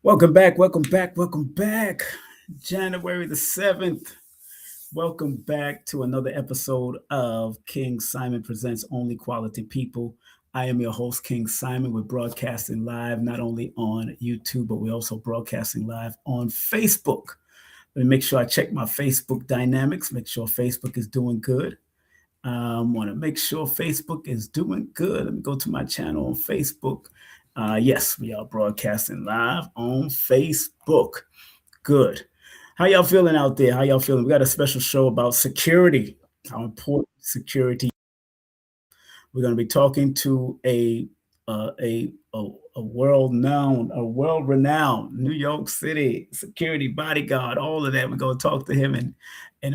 Welcome back, welcome back, welcome back. January the 7th. Welcome back to another episode of King Simon Presents Only Quality People. I am your host, King Simon. We're broadcasting live not only on YouTube, but we're also broadcasting live on Facebook. Let me make sure I check my Facebook dynamics, make sure Facebook is doing good. Want to make sure Facebook is doing good. Let me go to my channel on Facebook. Yes, we are broadcasting live on Facebook. Good. How y'all feeling out there? How y'all feeling? We got a special show about security, how important security. We're going to be talking to a world renowned New York City security bodyguard. All of that. We're going to talk to him and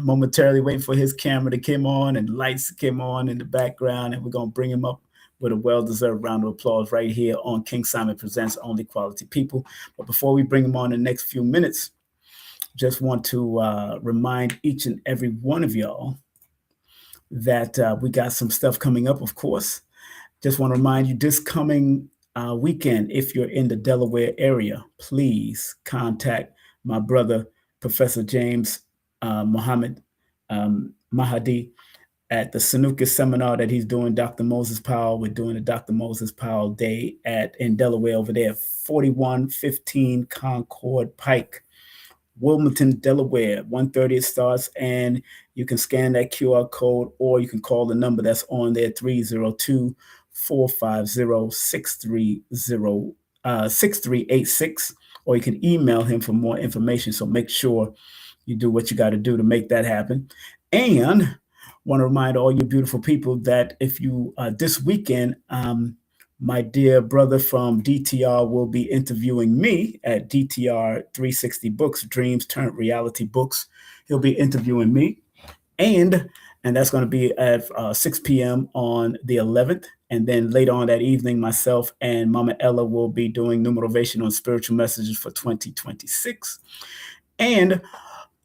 momentarily wait for his camera to come on and lights to come on in the background, and we're going to bring him up with a well-deserved round of applause right here on King Simon Presents Only Quality People. But before we bring him on in the next few minutes, just want to remind each and every one of y'all that we got some stuff coming up, of course. Just want to remind you this coming weekend, if you're in the Delaware area, please contact my brother, Professor James Muhammad Mahadi, at the Sanuka seminar that he's doing. Dr. Moses Powell, we're doing the Dr. Moses Powell Day in Delaware over there, 4115 Concord Pike, Wilmington, Delaware. 1:30 it starts, and you can scan that QR code, or you can call the number that's on there, 302-450-6386, or you can email him for more information. So make sure you do what you got to do to make that happen. And want to remind all you beautiful people that if you this weekend, my dear brother from DTR will be interviewing me at DTR 360 Books, Dreams Turned Reality Books. He'll be interviewing me, and that's going to be at 6 p.m. on the 11th. And then later on that evening, myself and Mama Ella will be doing Numerovation on spiritual messages for 2026. And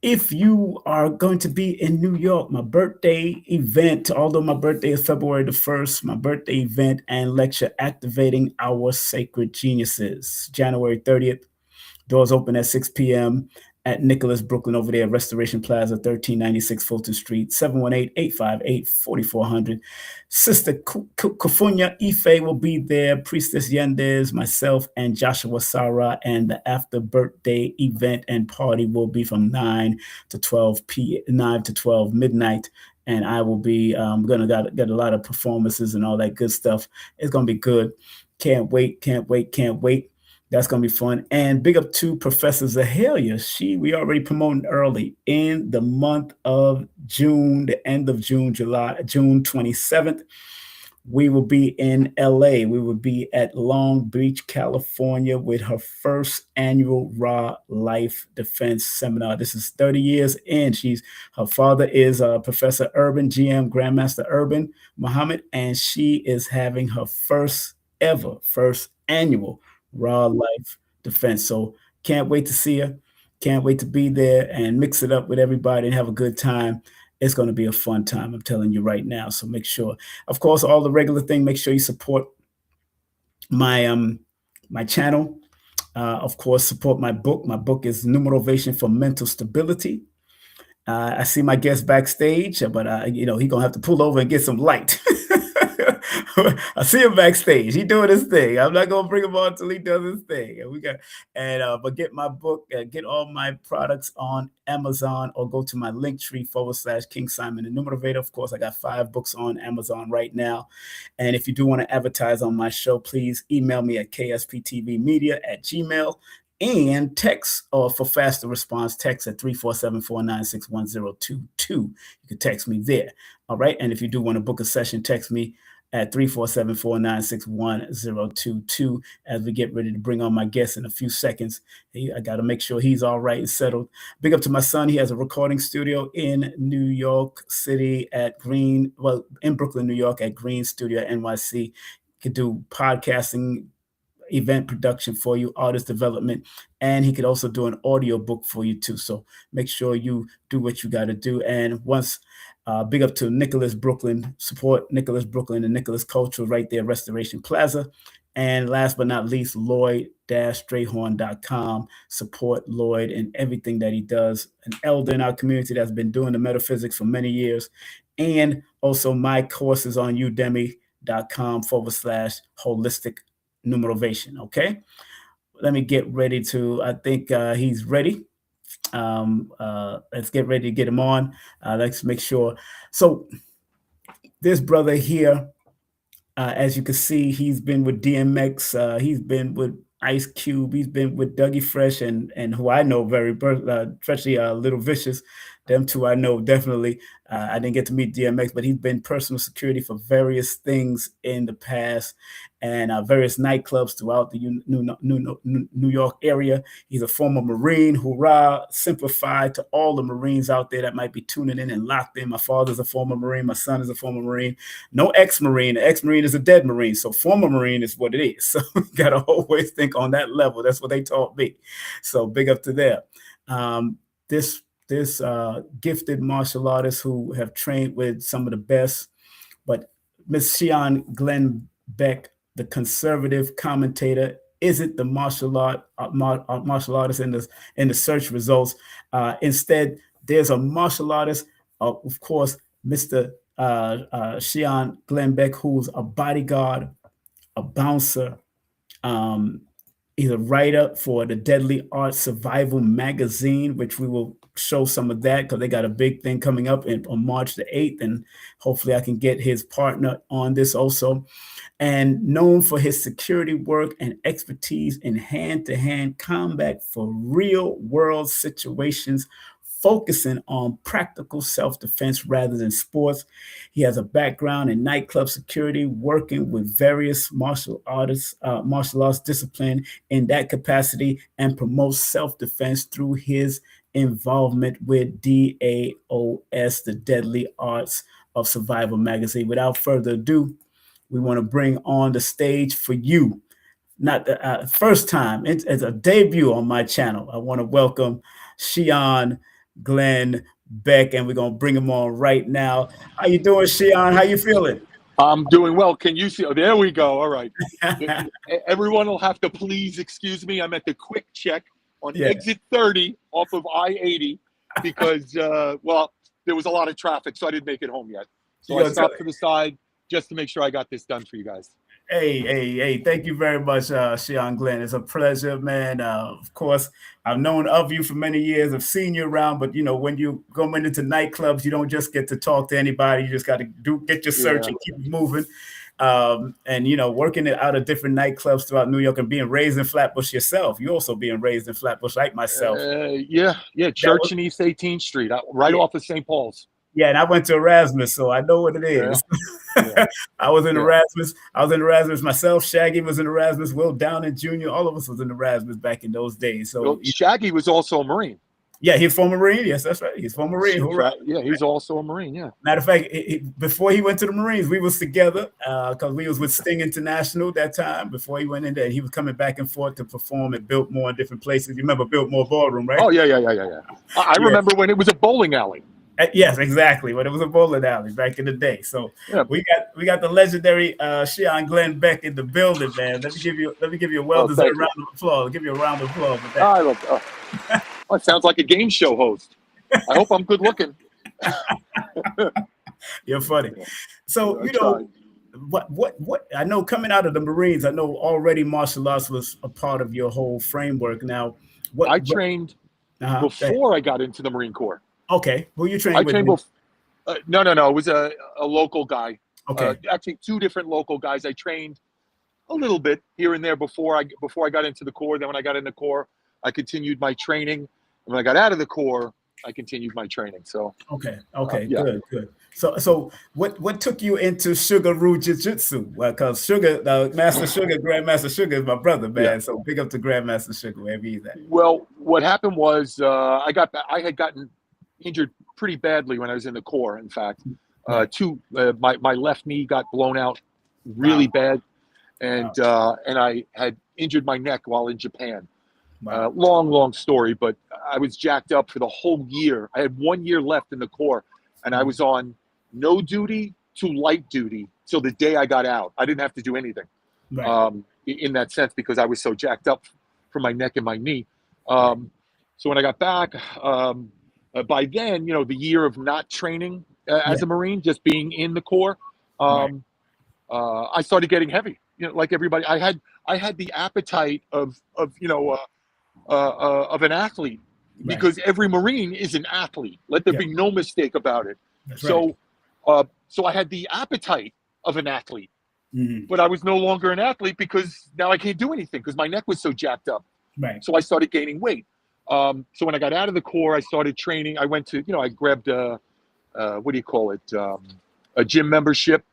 if you are going to be in New York, my birthday event, although my birthday is February the 1st, my birthday event and lecture, Activating Our Sacred Geniuses, January 30th. Doors open at 6 p.m. at Nicholas, Brooklyn, over there, Restoration Plaza, 1396 Fulton Street, 718-858-4400. Sister Kufunya Ife will be there, Priestess Yendez, myself, and Joshua Sarah, and the after birthday event and party will be from 9 to 12 midnight. And I will be going to get a lot of performances and all that good stuff. It's going to be good. Can't wait. That's going to be fun. And big up to Professor Zahalia. We already promoting early in the month of June, the end of June, June 27th. We will be in LA. We will be at Long Beach, California with her first annual Raw Life Defense Seminar. This is 30 years in. Her father is Professor Urban, GM Grandmaster Urban Muhammad, and she is having her first annual Raw Life Defense. So can't wait to see her. Can't wait to be there and mix it up with everybody and have a good time. It's going to be a fun time, I'm telling you right now. So make sure, of course, all the regular thing, make sure you support my channel. Of course, support my book. My book is Numerovation for Mental Stability. I see my guest backstage, but he's going to have to pull over and get some light. I see him backstage. He doing his thing. I'm not gonna bring him on until he does his thing. But get my book, get all my products on Amazon, or go to my Linktree /King Simon the Numerovator. Of course, I got 5 books on Amazon right now. And if you do want to advertise on my show, please email me at ksptvmedia@gmail. And text, or for faster response, text at 347-496-1022. You can text me there. All right. And if you do want to book a session, text me at 347-496-1022 as we get ready to bring on my guest in a few seconds. I got to make sure he's all right and settled. Big up to my son. He has a recording studio in New York City in Brooklyn, New York at Green Studio NYC. You can do podcasting, event production for you, artist development, and he could also do an audio book for you too. So make sure you do what you got to do. And once big up to Nicholas, Brooklyn. Support Nicholas, Brooklyn, and Nicholas Cultural right there, Restoration Plaza And last but not least, Lloyd-Strayhorn.com. Support Lloyd and everything that he does. An elder in our community that's been doing the metaphysics for many years. And also my courses on udemy.com/holistic numerovation. Okay. Let me get ready to, I think he's ready. Let's get ready to get him on. Let's make sure. So this brother here, as you can see, he's been with DMX. He's been with Ice Cube. He's been with Dougie Fresh and who I know very, especially Little Vicious. Them two I know definitely. I didn't get to meet DMX, but he's been personal security for various things in the past and various nightclubs throughout the New York area. He's a former Marine. Hoorah, simplified to all the Marines out there that might be tuning in and locked in. My father's a former Marine. My son is a former Marine. No ex-Marine. An ex-Marine is a dead Marine. So former Marine is what it is. So you got to always think on that level. That's what they taught me. So big up to them. This gifted martial artist who have trained with some of the best, but Miss Shihan Glen Beck, the conservative commentator, isn't the martial artist in the search results. Instead, there's a martial artist, of course, Mr. Shihan Glen Beck, who's a bodyguard, a bouncer. He's a writer for the Deadly Art Survival magazine, which we will show some of that because they got a big thing coming up on March the 8th. And hopefully I can get his partner on this also. And known for his security work and expertise in hand-to-hand combat for real-world situations, focusing on practical self-defense rather than sports. He has a background in nightclub security, working with various martial arts discipline in that capacity, and promotes self-defense through his involvement with DAOS, the Deadly Arts of Survival magazine. Without further ado, we want to bring on the stage for you, not the first time, it's a debut on my channel. I want to welcome Shihan Glen Beck, and we're gonna bring him on right now. How you doing, Shihan? How you feeling? I'm doing well. Can you see? Oh, there we go. All right. Everyone will have to please excuse me. I'm at the quick check on exit 30 off of I-80 because, well, there was a lot of traffic, so I didn't make it home yet. So I stopped to the side just to make sure I got this done for you guys. Hey, thank you very much, Shihan Glen. It's a pleasure, man. Of course, I've known of you for many years. I've seen you around, but, you know, when you go into nightclubs, you don't just get to talk to anybody. You just got to get your search and keep moving. And, you know, working out of different nightclubs throughout New York and being raised in Flatbush yourself. You're also being raised in Flatbush like myself. Yeah. Church in East 18th Street, right off of St. Paul's. Yeah, and I went to Erasmus, so I know what it is. Yeah. I was in Erasmus. I was in Erasmus myself. Shaggy was in Erasmus. Will Downing Jr. All of us was in Erasmus back in those days. So well, Shaggy was also a Marine. Yeah, he's former Marine. Yes, that's right. He's former Marine. Yeah, he's also a Marine. Yeah. Matter of fact, before he went to the Marines, we was together because we was with Sting International that time. Before he went in there, he was coming back and forth to perform at Biltmore in different places. You remember Biltmore Ballroom, right? Oh yeah. I remember when it was a bowling alley. Yes, exactly. But it was a bowling alley back in the day. So we got the legendary Shihan Glen Beck in the building, man. Let me give you a well-deserved round of applause. I'll give you a round of applause for that. Oh, it sounds like a game show host. I hope I'm good looking. You're funny. So you know what I know coming out of the Marines, I know already martial arts was a part of your whole framework. Now, I trained before I got into the Marine Corps. Okay, who you trained with? No. It was a local guy. Okay, actually, two different local guys. I trained a little bit here and there before I got into the Corps. Then when I got in the Corps, I continued my training. And when I got out of the Corps, I continued my training. So okay, good. So what took you into Sugar Ryu Jiu-Jitsu? Well, because Master Sugar, Grandmaster Sugar is my brother, man. Yeah. So big up to Grandmaster Sugar wherever he's at. Well, what happened was I had gotten injured pretty badly when I was in the Corps. In fact, my left knee got blown out really bad, and I had injured my neck while in Japan. Wow. Long story, but I was jacked up for the whole year. I had 1 year left in the Corps, and I was on no duty to light duty till the day I got out. I didn't have to do anything. Right. in that sense because I was so jacked up from my neck and my knee. So when I got back, by then, you know, the year of not training as a Marine, just being in the Corps, I started getting heavy. You know, like everybody, I had the appetite of you know of an athlete because every Marine is an athlete. Let there be no mistake about it. That's so I had the appetite of an athlete, but I was no longer an athlete because now I can't do anything because my neck was so jacked up. So I started gaining weight. So when I got out of the Corps, I started training. I went to, you know, I grabbed a gym membership,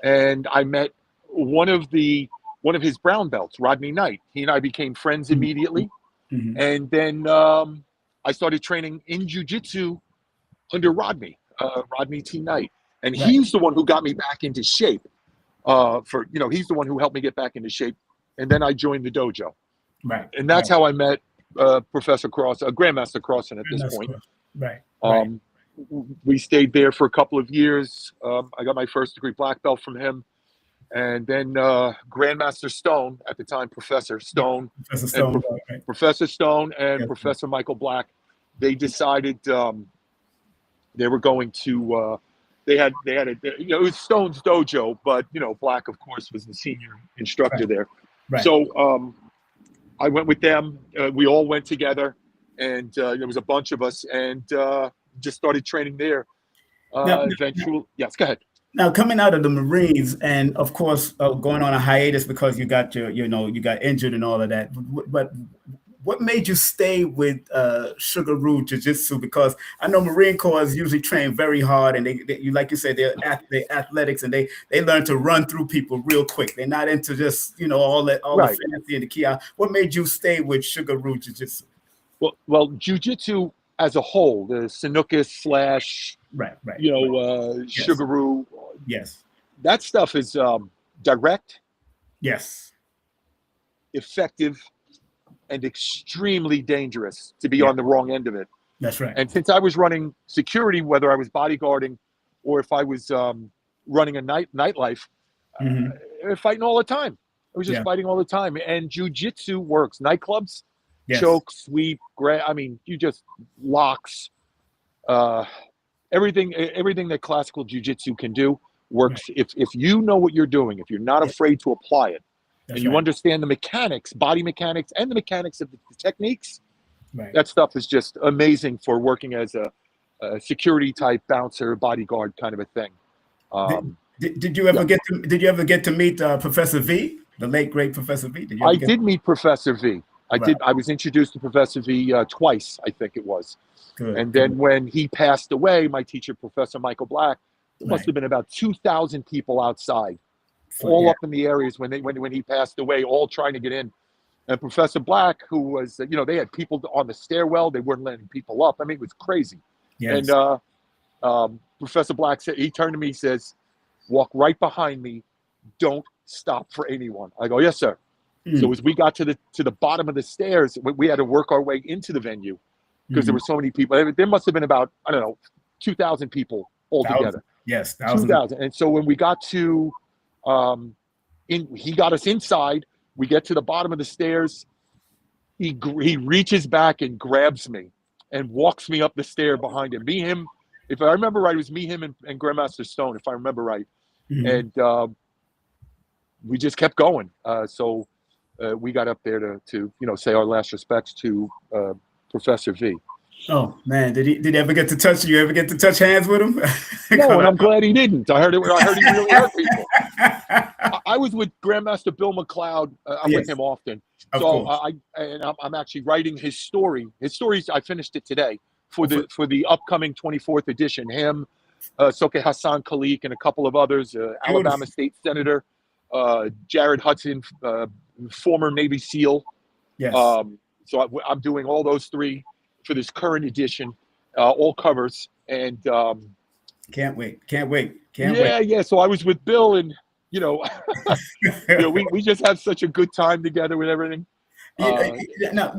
and I met one of his brown belts, Rodney Knight. He and I became friends immediately. And then I started training in jiu-jitsu under Rodney T. Knight. And he's the one who got me back into shape. He's the one who helped me get back into shape. And then I joined the dojo. And that's how I met Professor Cross, Grandmaster Crossan at this point. We stayed there for a couple of years. I got my first degree black belt from him. And then Grandmaster Stone, at the time, Professor Stone, Professor Stone and Professor Michael Black, they decided they were going to, they had a, you know, it was Stone's dojo, but, you know, Black, of course, was the senior instructor there. So I went with them. We all went together, and there was a bunch of us, and just started training there. Eventually, yes, go ahead. Now, coming out of the Marines, and of course, going on a hiatus because you got you got injured and all of that. But what made you stay with Sugaroo Jiu-Jitsu? Because I know Marine Corps usually train very hard, and they like you said, they're athletics, and they learn to run through people real quick. They're not into just, you know, all the fancy and the kiosk. What made you stay with Sugaroo Jiu-Jitsu? Well, Jiu-Jitsu as a whole, the Sanukis / Sugaroo. Yes. That stuff is direct. Yes. Effective and extremely dangerous to be on the wrong end of it. That's right. And since I was running security, whether I was bodyguarding or if I was running a nightlife, fighting all the time. I was just fighting all the time. And jiu-jitsu works. Nightclubs, choke, sweep, you just locks. Everything that classical jiu-jitsu can do works if you know what you're doing, if you're not afraid to apply it, and you understand the mechanics, body mechanics, and the mechanics of the techniques. That stuff is just amazing for working as a security type bouncer, bodyguard kind of a thing. Did you ever get to meet Professor V, the late great Professor V? I did meet Professor V. I was introduced to Professor V twice, I think it was. And then when he passed away, my teacher, Professor Michael Black, there must have been about 2,000 people outside, all up in the areas when he passed away, all trying to get in. And Professor Black, who was, they had people on the stairwell, they weren't letting people up. I mean, it was crazy. And Professor Black said, he turned to me, he says, "Walk right behind me. Don't stop for anyone." I go, "Yes, sir." So as we got to the bottom of the stairs, we had to work our way into the venue because there were so many people. There must have been about, 2,000 people altogether. Yes, 2,000. And so when we got to, he got us inside. We get to the bottom of the stairs. He reaches back and grabs me and walks me up the stair behind him. Him, if I remember right, it was me, him, and Grandmaster Stone, if I remember right. And we just kept going. So we got up there to say our last respects to Professor V. Oh man, did he ever get to touch you? Ever get to touch hands with him? No, and I'm glad he didn't. I heard he really hurt people. I was with Grandmaster Bill McLeod. I'm with him often. So I'm actually writing his story. His stories, I finished it today for the upcoming 24th edition. Him, Soke Hassan Khalik, and a couple of others. Alabama State Senator Jared Hudson, former Navy SEAL. Yes. So I'm doing all those three for this current edition, all covers, and can't wait. Yeah. So I was with Bill, and we just have such a good time together with everything. Now,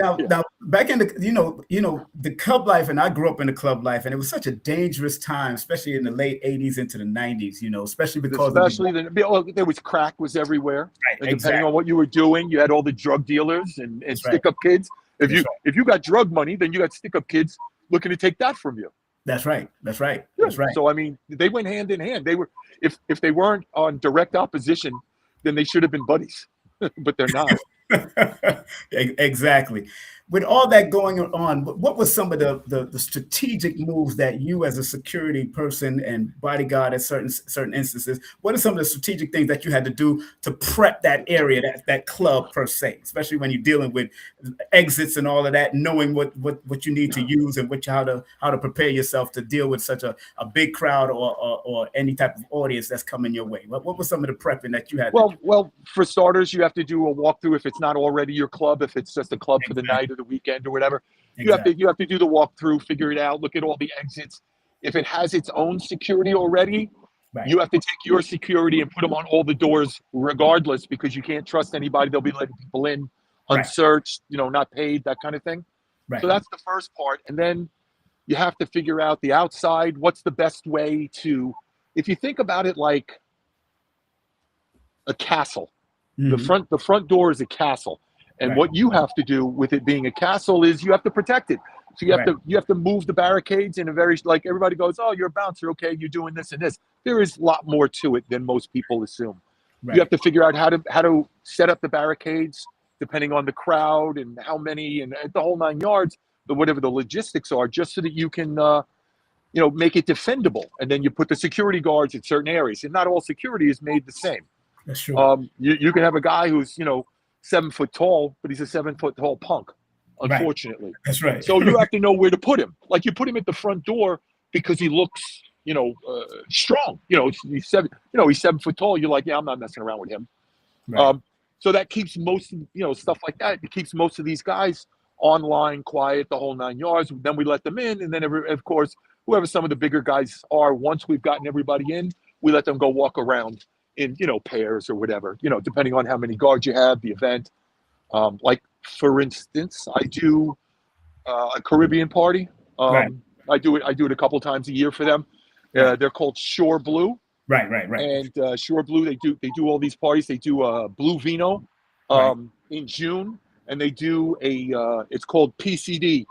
back in the, the club life, and I grew up in the club life, and it was such a dangerous time, especially in the late '80s into the '90s. Especially because there was crack was everywhere, right, and depending on what you were doing, you had all the drug dealers and stick-up kids. If you got drug money, then you got stick-up kids looking to take that from you. That's right. So I mean, they went hand in hand. They were, if they weren't on direct opposition, then they should have been buddies, but they're not. Exactly. With all that going on, what were some of the strategic moves that you, as a security person and bodyguard at certain instances, what are some of the strategic things that you had to do to prep that area, that club per se, especially when you're dealing with exits and all of that, knowing what you need to use and how to prepare yourself to deal with such a big crowd or any type of audience that's coming your way? What was some of the prepping that you had to do? Well, for starters, you have to do a walkthrough if it's not already your club, if it's just a club for the night or the weekend or whatever. You have to do the walkthrough, figure it out, look at all the exits. If it has its own security already, you have to take your security and put them on all the doors regardless, because you can't trust anybody. They'll be letting people in unsearched, not paid, that kind of thing. So that's the first part. And then you have to figure out the outside. What's the best way to, if you think about it like a castle, the front door is a castle. And what you have to do with it being a castle is you have to protect it. So you have to move the barricades in a very, like, everybody goes, oh, you're a bouncer, okay, you're doing this and this. There is a lot more to it than most people assume. You have to figure out how to set up the barricades depending on the crowd and how many and the whole 9 yards, but whatever the logistics are, just so that you can make it defendable. And then you put the security guards in certain areas, and not all security is made the same. That's true. You can have a guy who's 7 foot tall, but he's a 7 foot tall punk, unfortunately. That's right. So you have to know where to put him. Like, you put him at the front door because he looks, strong. He's 7 foot tall. You're like, yeah, I'm not messing around with him. So that keeps most, stuff like that. It keeps most of these guys online, quiet, the whole 9 yards. Then we let them in, and then of course, whoever some of the bigger guys are, once we've gotten everybody in, we let them go walk around in pairs or whatever, depending on how many guards you have, the event. Like, for instance, I do a Caribbean party. I do it a couple times a year for them. They're called Shore Blue. Right. And Shore Blue, they do all these parties. They do Blue Vino in June, and they do it's called PCD,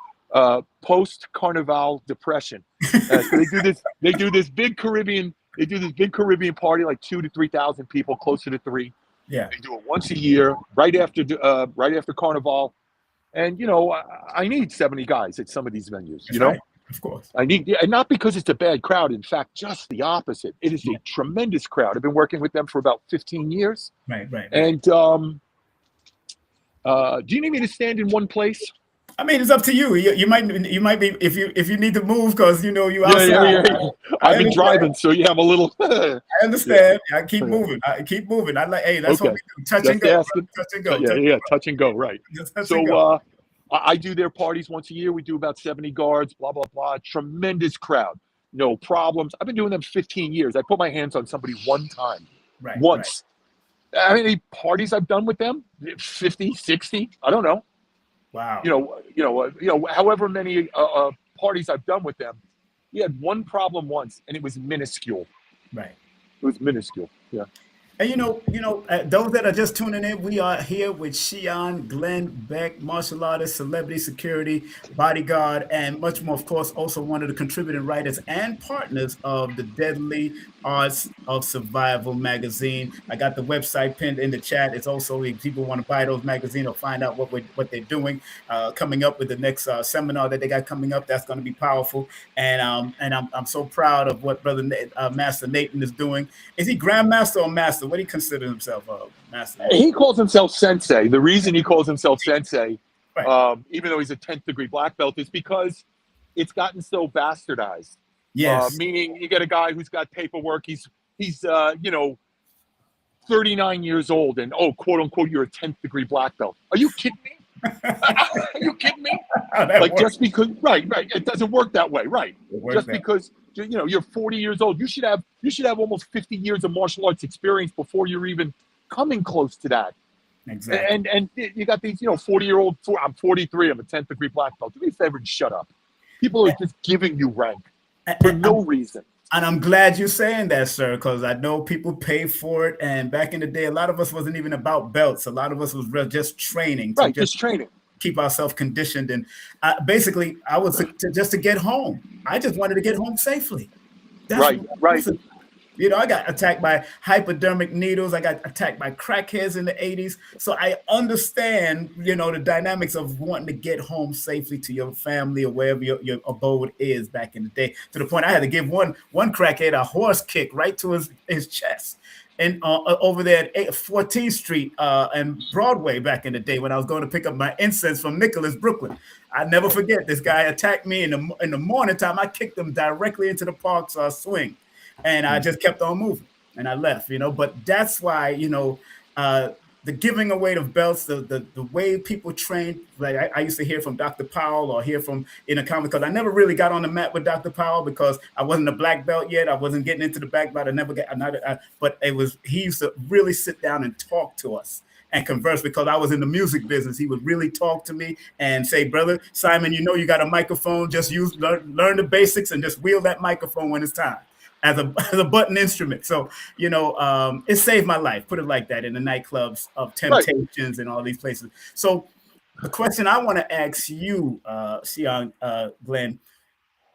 post Carnival Depression. So they do this big Caribbean. They do this big Caribbean party, like 2,000 to 3,000 people, closer to 3. Yeah. They do it once a year, right after Carnival. And I need 70 guys at some of these venues. Right. Of course. I need, and not because it's a bad crowd. In fact, just the opposite. It is a tremendous crowd. I've been working with them for about 15 years. Right. And do you need me to stand in one place? I mean, it's up to you. You might be, if you need to move, because you outside. Yeah. I've been driving, so I'm a little. I understand. I keep moving. I like, hey, that's what we do. Touch and go. Touch and go. Right. So I do their parties once a year. We do about 70 guards. Blah blah blah. Tremendous crowd. No problems. I've been doing them 15 years. I put my hands on somebody one time. Once. How many parties I've done with them? 50, 60. I don't know. Wow. However many parties I've done with them, we had one problem once, and it was minuscule. Right. It was minuscule. Yeah. And those that are just tuning in, we are here with Shihan Glen Beck, martial artist, celebrity security, bodyguard, and much more. Of course, also one of the contributing writers and partners of the Deadly Arts of Survival magazine. I got the website pinned in the chat. It's also, if people want to buy those magazines or find out what they're doing, coming up with the next seminar that they got coming up. That's going to be powerful. And I'm so proud of what Brother Master Nathan is doing. Is he Grandmaster or Master? What do he consider himself, Master? He calls himself Sensei. The reason he calls himself Sensei, even though he's a 10th degree black belt, is because it's gotten so bastardized. Yes. Meaning, you get a guy who's got paperwork. He's 39 years old, and quote unquote, you're a 10th degree black belt. Are you kidding me? Are you kidding me? Like, just because, right, it doesn't work that way, right? Just because you're 40 years old, you should have almost 50 years of martial arts experience before you're even coming close to that. Exactly. And you got these, 40-year-old. I'm 43. I'm a 10th degree black belt. Do me a favor and shut up. People are just giving you rank for no reason. And I'm glad you're saying that, sir, because I know people pay for it. And back in the day, a lot of us wasn't even about belts. A lot of us was just training to Right, just training. keep ourselves conditioned. And basically, I was just to get home. I just wanted to get home safely. That's Right. I got attacked by hypodermic needles. I got attacked by crackheads in the 80s. So I understand, the dynamics of wanting to get home safely to your family or wherever your abode is back in the day. To the point I had to give one crackhead a horse kick right to his chest. And over there at 14th Street and Broadway back in the day when I was going to pick up my incense from Nicholas, Brooklyn. I never forget, this guy attacked me in the morning time. I kicked him directly into the park's swing. And I just kept on moving and I left, but that's why, the giving away of belts, the way people train, like I used to hear from Dr. Powell or hear from in a comic, because I never really got on the mat with Dr. Powell because I wasn't a black belt yet. I wasn't getting into the black belt. I never got another, but he used to really sit down and talk to us and converse, because I was in the music business. He would really talk to me and say, brother Simon, you got a microphone, just learn the basics and just wheel that microphone when it's time. As a button instrument. So, it saved my life, put it like that, in the nightclubs of Temptations and all these places. So the question I want to ask you, Shihan Glen,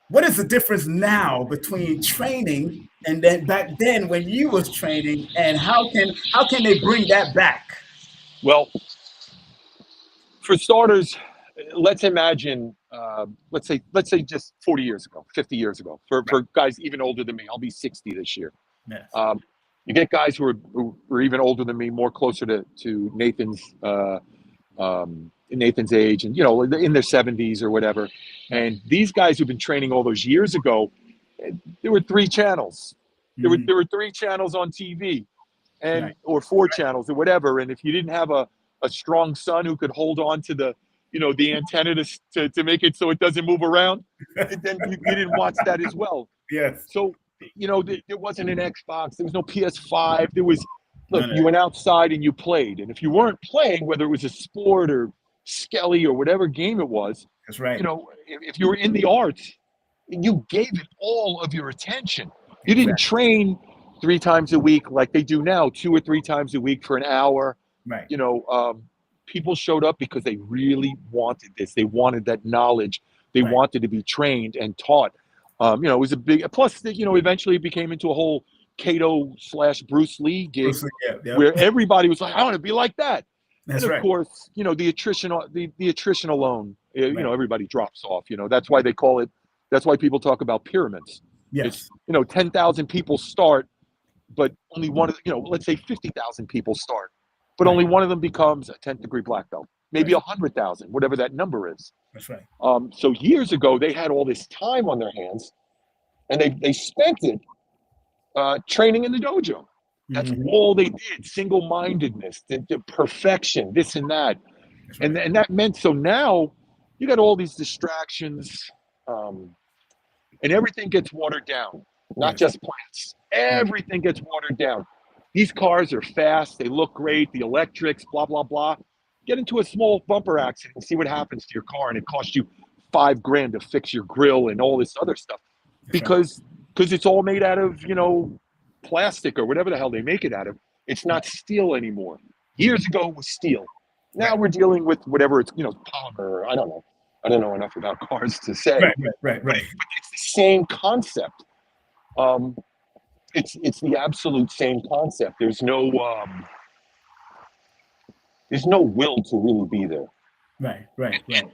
what is the difference now between training and then back then when you was training, and how can they bring that back? Well, for starters, let's imagine, let's say just 40 years ago, 50 years ago, for guys even older than me. I'll be 60 this year. Yes. You get guys who are even older than me, more closer to Nathan's age, and in their 70s or whatever. And these guys who've been training all those years ago, there were 3 channels. There were 3 channels on TV, or 4 channels or whatever. And if you didn't have a strong son who could hold on to the antenna to make it so it doesn't move around, then you didn't watch that as well. Yes. So, there wasn't an Xbox. There was no PS5. You went outside and you played. And if you weren't playing, whether it was a sport or Skelly or whatever game it was, that's right. If you were in the arts, you gave it all of your attention. You didn't train 3 times a week like they do now, 2 or 3 times a week for an hour. Right. People showed up because they really wanted this. They wanted that knowledge. They wanted to be trained and taught. It was a big, plus, eventually it became into a whole Kato/Bruce Lee gig where everybody was like, I want to be like that. That's and of course, the attrition alone, everybody drops off. That's why that's why people talk about pyramids. Yes. It's, 10,000 people start, but only one of, let's say 50,000 people start. But only one of them becomes a 10th degree black belt, maybe 100,000, whatever that number is. That's right. So years ago, they had all this time on their hands, and they spent it training in the dojo. That's all they did. Single-mindedness, the perfection, this and that. Right. And that meant, so now you got all these distractions, and everything gets watered down, not just plants. Everything gets watered down. These cars are fast. They look great. The electrics, blah, blah, blah. Get into a small bumper accident and see what happens to your car. And it costs you $5,000 to fix your grill and all this other stuff because it's all made out of, plastic or whatever the hell they make it out of. It's not steel anymore. Years ago it was steel. Now we're dealing with whatever it's, polymer. I don't know. I don't know enough about cars to say. Right. But it's the same concept. It's the absolute same concept. There's no will to really be there. Right. And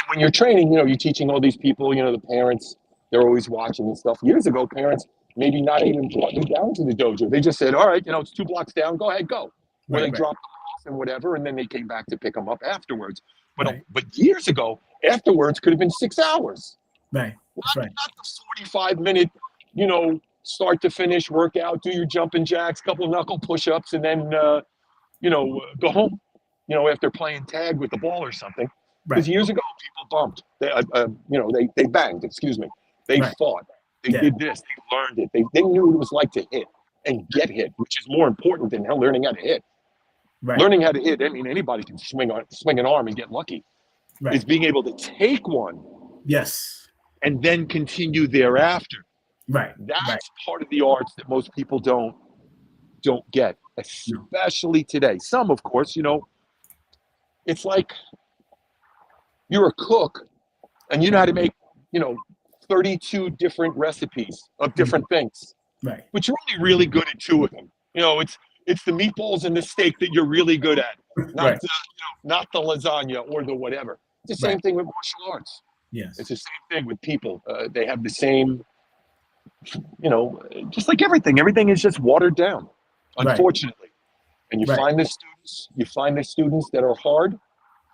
when you're training, you're teaching all these people, the parents, they're always watching and stuff. Years ago, parents maybe not even brought them down to the dojo. They just said, all right, it's 2 blocks down, go ahead, go. Or they dropped them off and whatever, and then they came back to pick them up afterwards. But years ago, afterwards could have been 6 hours. Right. Not the 45-minute, start to finish workout, do your jumping jacks, couple knuckle push-ups, and then, go home, after playing tag with the ball or something. Because years ago, people bumped. They banged, excuse me. They fought. They did this. They learned it. They knew what it was like to hit and get hit, which is more important than learning how to hit. Right. Learning how to hit, I mean, anybody can swing an arm and get lucky. Right. It's being able to take one Yes. and then continue thereafter. Right. That's Right. part of the arts that most people don't get, No. especially today. Some, of course, it's like you're a cook and you know how to make, 32 different recipes of different things, Right. but you're only really good at 2 of them. It's the meatballs and the steak that you're really good at, not Right. not the lasagna or the whatever. It's the Right. same thing with martial arts. Yes. It's the same thing with people. They have the same, just like everything. Everything is just watered down, Right. unfortunately. And you Right. find the students that are hard,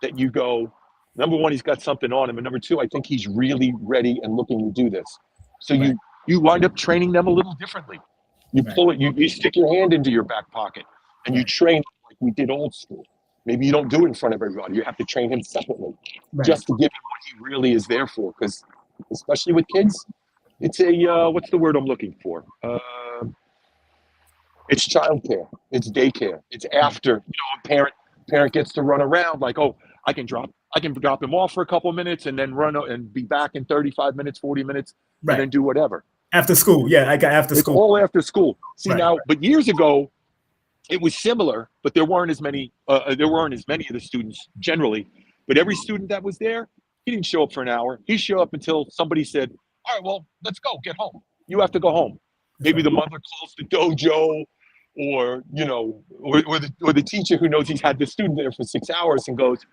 that you go, number one, he's got something on him, and number two, I think he's really ready and looking to do this. So Right. you wind up training them a little differently. You Right. pull it, you stick your hand into your back pocket, and you Right. train like we did old school. Maybe you don't do it in front of everybody. You have to train him separately, Right. just to give him what he really is there for. Because especially with kids, it's a what's the word I'm looking for? It's childcare. It's daycare. It's after a parent gets to run around like, oh, I can drop him off for a couple of minutes and then run and be back in 35 minutes, 40 minutes, Right. and then do whatever. After school. Yeah, I got after It's school. all after school. See Right. now, but years ago, it was similar, but there weren't as many of the students generally. But every student that was there, he didn't show up for an hour. He showed up until somebody said, all right, well, let's go, get home. You have to go home. Maybe the mother closed the dojo, or or the teacher who knows he's had the student there for 6 hours and goes,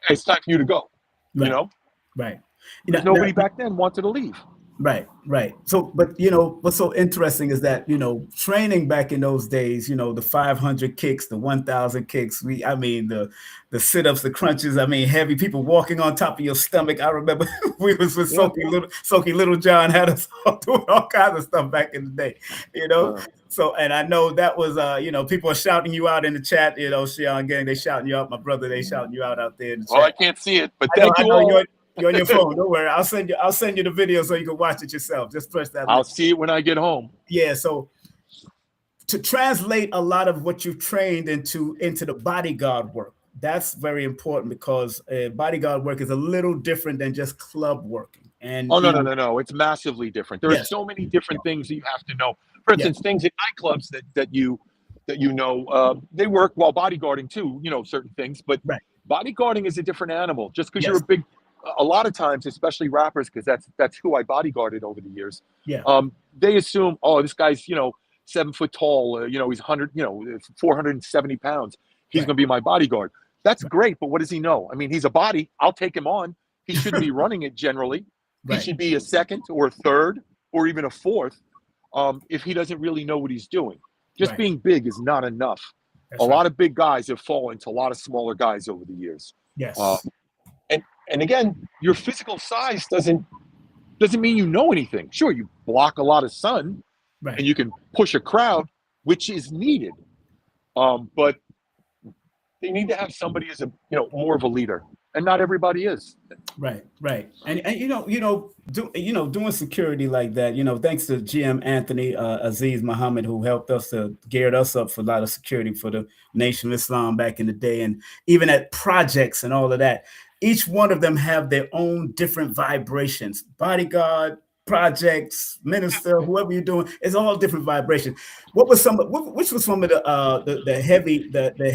hey, it's time for you to go. Right. Right. Because nobody back then wanted to leave. Right, right. So, but what's so interesting is that training back in those days, the 500 kicks, the 1,000 kicks. The sit-ups, the crunches. Heavy people walking on top of your stomach. I remember we was with Soki Little John had us all doing all kinds of stuff back in the day. So, and I know that was people are shouting you out in the chat. Shihan Gang, they shouting you out. My brother, they shouting you out there in the chat. Oh, I can't see it, but thank you all. You're on your phone. Don't worry. I'll send you the video so you can watch it yourself. Just press that. I'll see it when I get home. Yeah. So to translate a lot of what you've trained into the bodyguard work, that's very important, because bodyguard work is a little different than just club working. And no. It's massively different. There are so many different things that you have to know. For instance, things in nightclubs that you they work while bodyguarding too. Certain things, but bodyguarding is a different animal. Just because you're a lot of times, especially rappers, because that's who I bodyguarded over the years. Yeah. They assume, oh, this guy's 7 foot tall. He's 470 pounds. He's going to be my bodyguard. That's great, but what does he know? He's a body. I'll take him on. He shouldn't be running it generally. He should be a second or a third or even a fourth. If he doesn't really know what he's doing. Just being big is not enough. That's a lot of big guys have fallen to a lot of smaller guys over the years. Yes. And again, your physical size doesn't mean you know anything. Sure, you block a lot of sun, and you can push a crowd, which is needed. But they need to have somebody as more of a leader, and not everybody is. Right. And doing security like that, thanks to GM Anthony Aziz Muhammad, who helped us to geared us up for a lot of security for the Nation of Islam back in the day, and even at projects and all of that. Each one of them have their own different vibrations. Bodyguard, projects, minister, whoever you're doing, it's all different vibrations. Which was some of the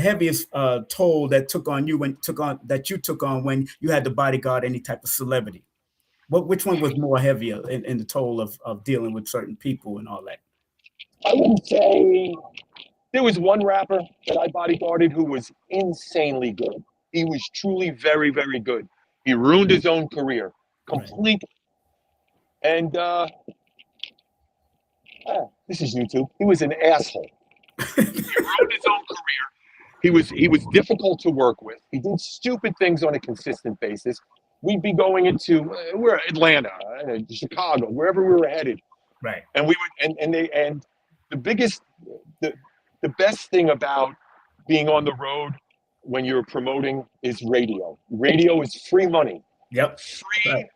heaviest toll that you took on when you had to bodyguard any type of celebrity? Which one was more heavier in the toll of dealing with certain people and all that? I would say there was one rapper that I bodyguarded who was insanely good. He was truly very, very good. He ruined his own career completely. And this is YouTube. He was an asshole. He ruined his own career. He was difficult to work with. He did stupid things on a consistent basis. We'd be going into we're Atlanta, Chicago, wherever we were headed. Right. And we would and the best thing about being on the road when you're promoting is radio. Radio is free money. Yep. Free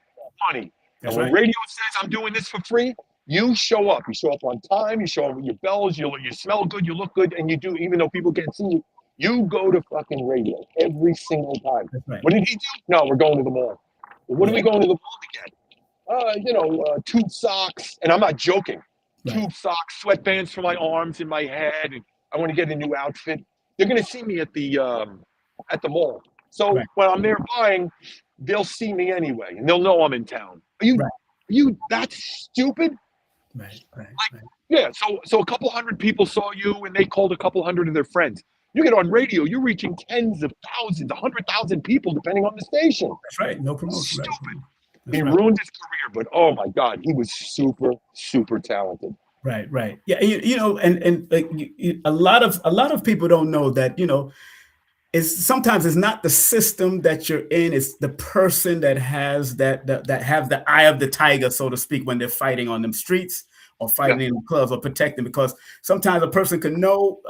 money. That's and when radio says I'm doing this for free, you show up. You show up on time. You show up with your bells. You smell good. You look good, and you do. Even though people can't see you, You go to fucking radio every single time. That's right. What did he do? No, we're going to the mall. Well, what are we going to the mall to get? Tube socks, and I'm not joking. Right. Tube socks, sweatbands for my arms and my head, and I want to get a new outfit. They're gonna see me at the mall. So Right. when I'm there buying, they'll see me anyway, and they'll know I'm in town. Right. Are you that stupid? Right. Yeah. So a couple hundred people saw you, and they called a couple hundred of their friends. You get on radio, you're reaching tens of thousands, 100,000 people, depending on the station. That's right. No promotion. Stupid. Right. He ruined his career, but oh my God, he was super, super talented. Right. Yeah, and a lot of people don't know that, sometimes it's not the system that you're in, it's the person that has that have the eye of the tiger, so to speak, when they're fighting on them streets or fighting in clubs or protecting, because sometimes a person can know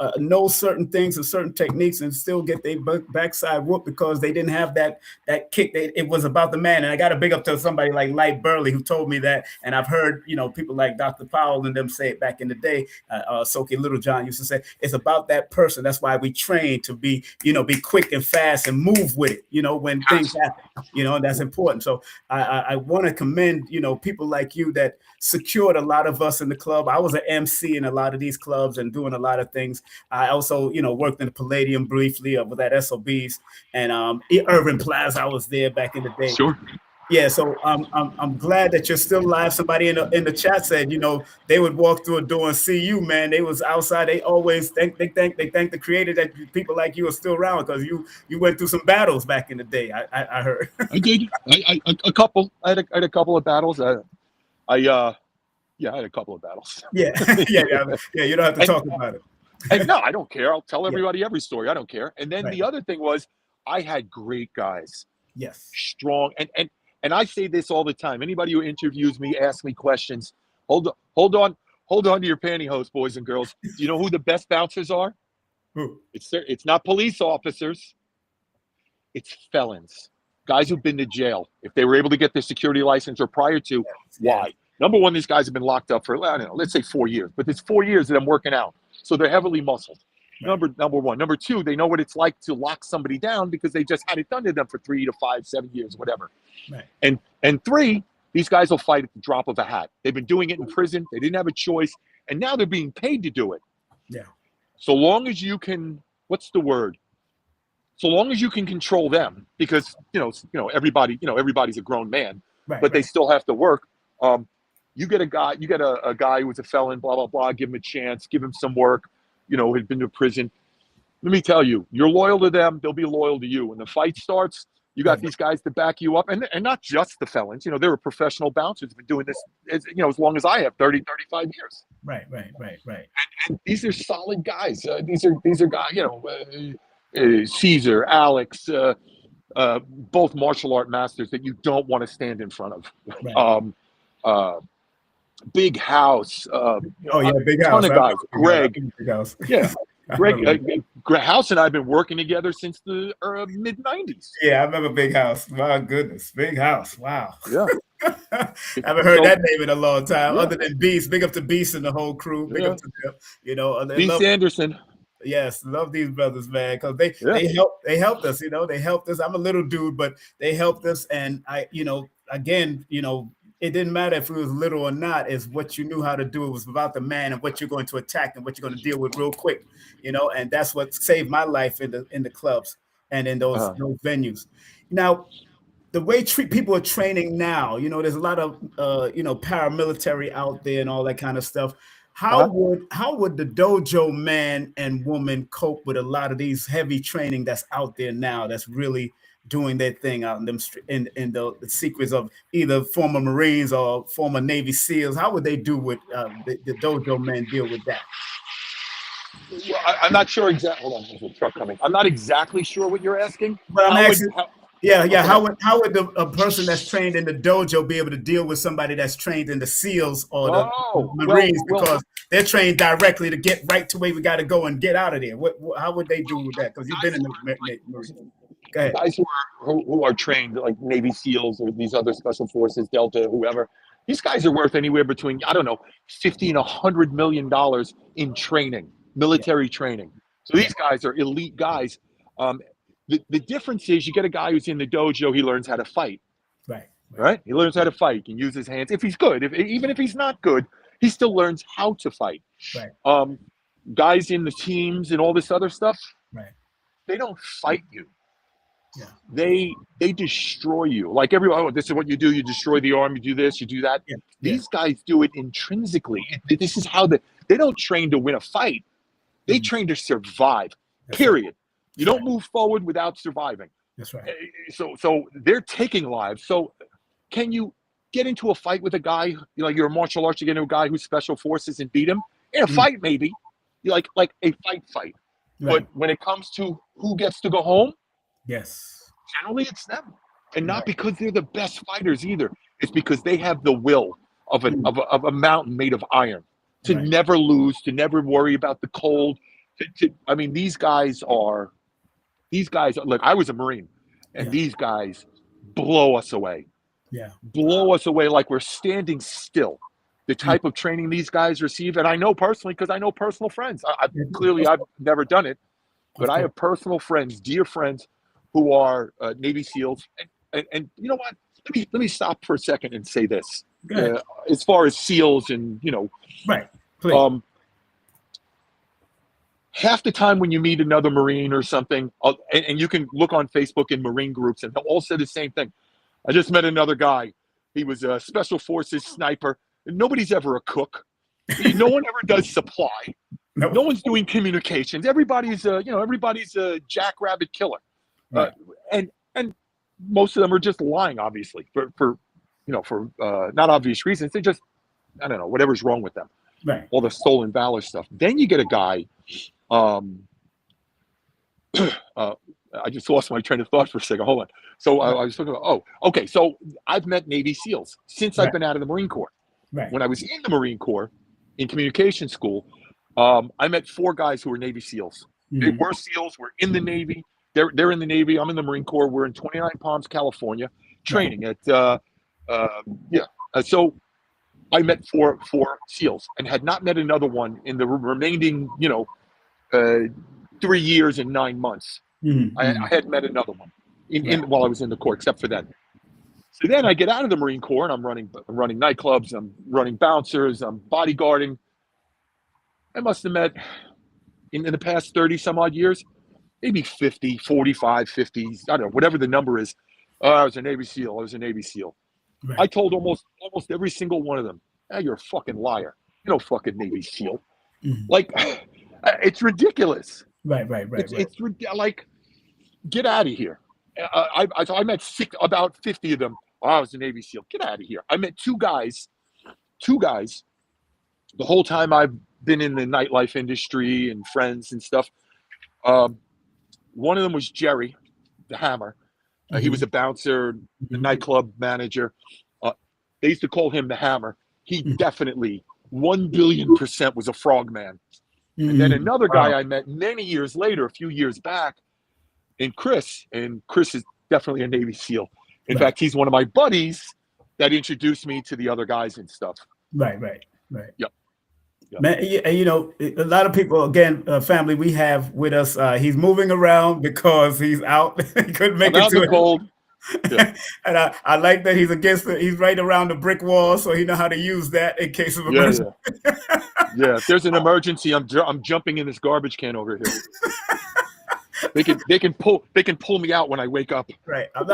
certain things and certain techniques and still get their backside whooped because they didn't have that kick. It was about the man. And I got to big up to somebody like Light Burley who told me that. And I've heard, people like Dr. Powell and them say it back in the day. Soke Littlejohn used to say, it's about that person. That's why we train to be quick and fast and move with it, when things happen, and that's important. So I want to commend, people like you that secured a lot of us in the club. I was an MC in a lot of these clubs and doing a lot of things. I also, worked in the Palladium briefly with that SOBs, and Irving Plaza. I was there back in the day. Sure. Yeah, so I'm glad that you're still alive. Somebody in the chat said, they would walk through a door and see you, man. They was outside. They always thank the creator that people like you are still around, because you went through some battles back in the day. I heard. I did. A couple. I had a couple of battles. I had a couple of battles. Yeah. You don't have to talk about it. And no, I don't care. I'll tell everybody every story. I don't care. And then the other thing was, I had great guys. Yes. Strong. And I say this all the time. Anybody who interviews me, asks me questions, hold on to your pantyhose, boys and girls. Do you know who the best bouncers are? Who? It's not police officers. It's felons. Guys who've been to jail. If they were able to get their security license or prior to, why? Number one, these guys have been locked up for, I don't know, let's say 4 years. But it's 4 years that I'm working out. So they're heavily muscled. Right. Number one. Number two, they know what it's like to lock somebody down because they just had it done to them for 3 to 5, 7 years, whatever. Right. And three, these guys will fight at the drop of a hat. They've been doing it in prison. They didn't have a choice. And now they're being paid to do it. Yeah. So long as you can, what's the word? So long as you can control them, because everybody's a grown man, but they still have to work. You get a guy who was a felon, blah blah blah. Give him a chance, give him some work. Had been to prison. Let me tell you, you're loyal to them, they'll be loyal to you. When the fight starts, you got these guys to back you up, and not just the felons. They were professional bouncers, been doing this as long as I have, 30, 35 years. Right. And these are solid guys. These are guys. Caesar, Alex, both martial art masters that you don't want to stand in front of. Right. Big House. Big House. Ton of guys. Greg. Big House. Yeah. Greg House and I have been working together since the mid '90s. Yeah, I remember Big House. My goodness, Big House. Wow. Yeah. I haven't heard that name in a long time, other than Beast. Big up to Beast and the whole crew. Big up to them. Beast Anderson. Yes, love these brothers, man, because they helped us. They helped us. I'm a little dude, but they helped us, and it didn't matter if it was little or not. It's what you knew how to do. It was about the man and what you're going to attack and what you're going to deal with real quick. And that's what saved my life in the clubs and in those venues. Now, the way people are training now, there's a lot of paramilitary out there and all that kind of stuff. How would the dojo man and woman cope with a lot of these heavy training that's out there now, that's really doing their thing out in them in the secrets of either former Marines or former Navy SEALs? How would they do with the dojo men deal with that? Well, I'm not sure exactly. Hold on, there's a truck coming. I'm not exactly sure what you're asking. But I'm asking. How would a person that's trained in the dojo be able to deal with somebody that's trained in the SEALs or the Marines, because they're trained directly to get right to where we got to go and get out of there? How would they do with that? Because you've been in the Marines. Go ahead. Guys who are trained like Navy SEALs or these other special forces, Delta, whoever. These guys are worth anywhere between $50 and $100 million in training, military training. So these guys are elite guys. The difference is you get a guy who's in the dojo, he learns how to fight. Right? He learns how to fight. He can use his hands. If he's good, even if he's not good, he still learns how to fight. Guys in the teams and all this other stuff, they don't fight you. They destroy you. Like everyone, oh, this is what you do. You destroy the arm. You do this. You do that. These guys do it intrinsically. This is how they don't train to win a fight. They train to survive. Period. You don't move forward without surviving. That's right. So they're taking lives. So can you get into a fight with a guy, you're a martial arts, you get into a guy who's special forces and beat him? In a fight, maybe. You like a fight. But when it comes to who gets to go home, generally it's them. And not because they're the best fighters either. It's because they have the will of a mountain made of iron to never lose, to never worry about the cold. I mean, these guys are, look, I was a Marine, and these guys blow us away. Blow us away like we're standing still. The type of training these guys receive, and I know personally because I know personal friends. I've never done it, but I have personal friends, dear friends, who are Navy SEALs. And you know what? Let me stop for a second and say this. As far as SEALs and please. Half the time when you meet another Marine or something, and you can look on Facebook in Marine groups, and they'll all say the same thing. I just met another guy. He was a special forces sniper. Nobody's ever a cook. No one ever does supply. No one's doing communications. Everybody's a jackrabbit killer. And most of them are just lying, obviously, for not obvious reasons. They just, I don't know, whatever's wrong with them. All the stolen valor stuff. Then you get a guy. I just lost my train of thought for a second. Hold on. So I was talking about, okay. So I've met Navy SEALs since I've been out of the Marine Corps. When I was in the Marine Corps, in communication school, I met 4 guys who were Navy SEALs. They were SEALs. We're in the Navy. They're in the Navy. I'm in the Marine Corps. We're in 29 Palms, California, training at So I met four SEALs and had not met another one in the remaining 3 years and 9 months. I had met another one while I was in the Corps, except for that. So then I get out of the Marine Corps and I'm running nightclubs, I'm running bouncers, I'm bodyguarding. I must have met in the past 30 some odd years, maybe 50, 45, 50, I don't know, whatever the number is. I was a Navy SEAL. I told almost every single one of them, you're a fucking liar. You're no fucking Navy SEAL. Like, it's ridiculous. It's like, get out of here. I met about 50 of them. I was a Navy SEAL. Get out of here. I met two guys the whole time I've been in the nightlife industry and friends and stuff. One of them was Jerry, the Hammer. He was a bouncer, the nightclub manager. They used to call him the Hammer. He definitely 1,000,000,000% was a frogman. And then another guy I met many years later, a few years back, and Chris is definitely a Navy SEAL. In fact, he's one of my buddies that introduced me to the other guys and stuff. Yep. Man, a lot of people, again, family we have with us, he's moving around because he's out. He couldn't make it to it. Cold. Yeah. And I like that he's he's right around the brick wall, so he know how to use that in case of emergency. Yeah. If there's an emergency, I'm jumping in this garbage can over here. They can pull me out when I wake up. Right. I'm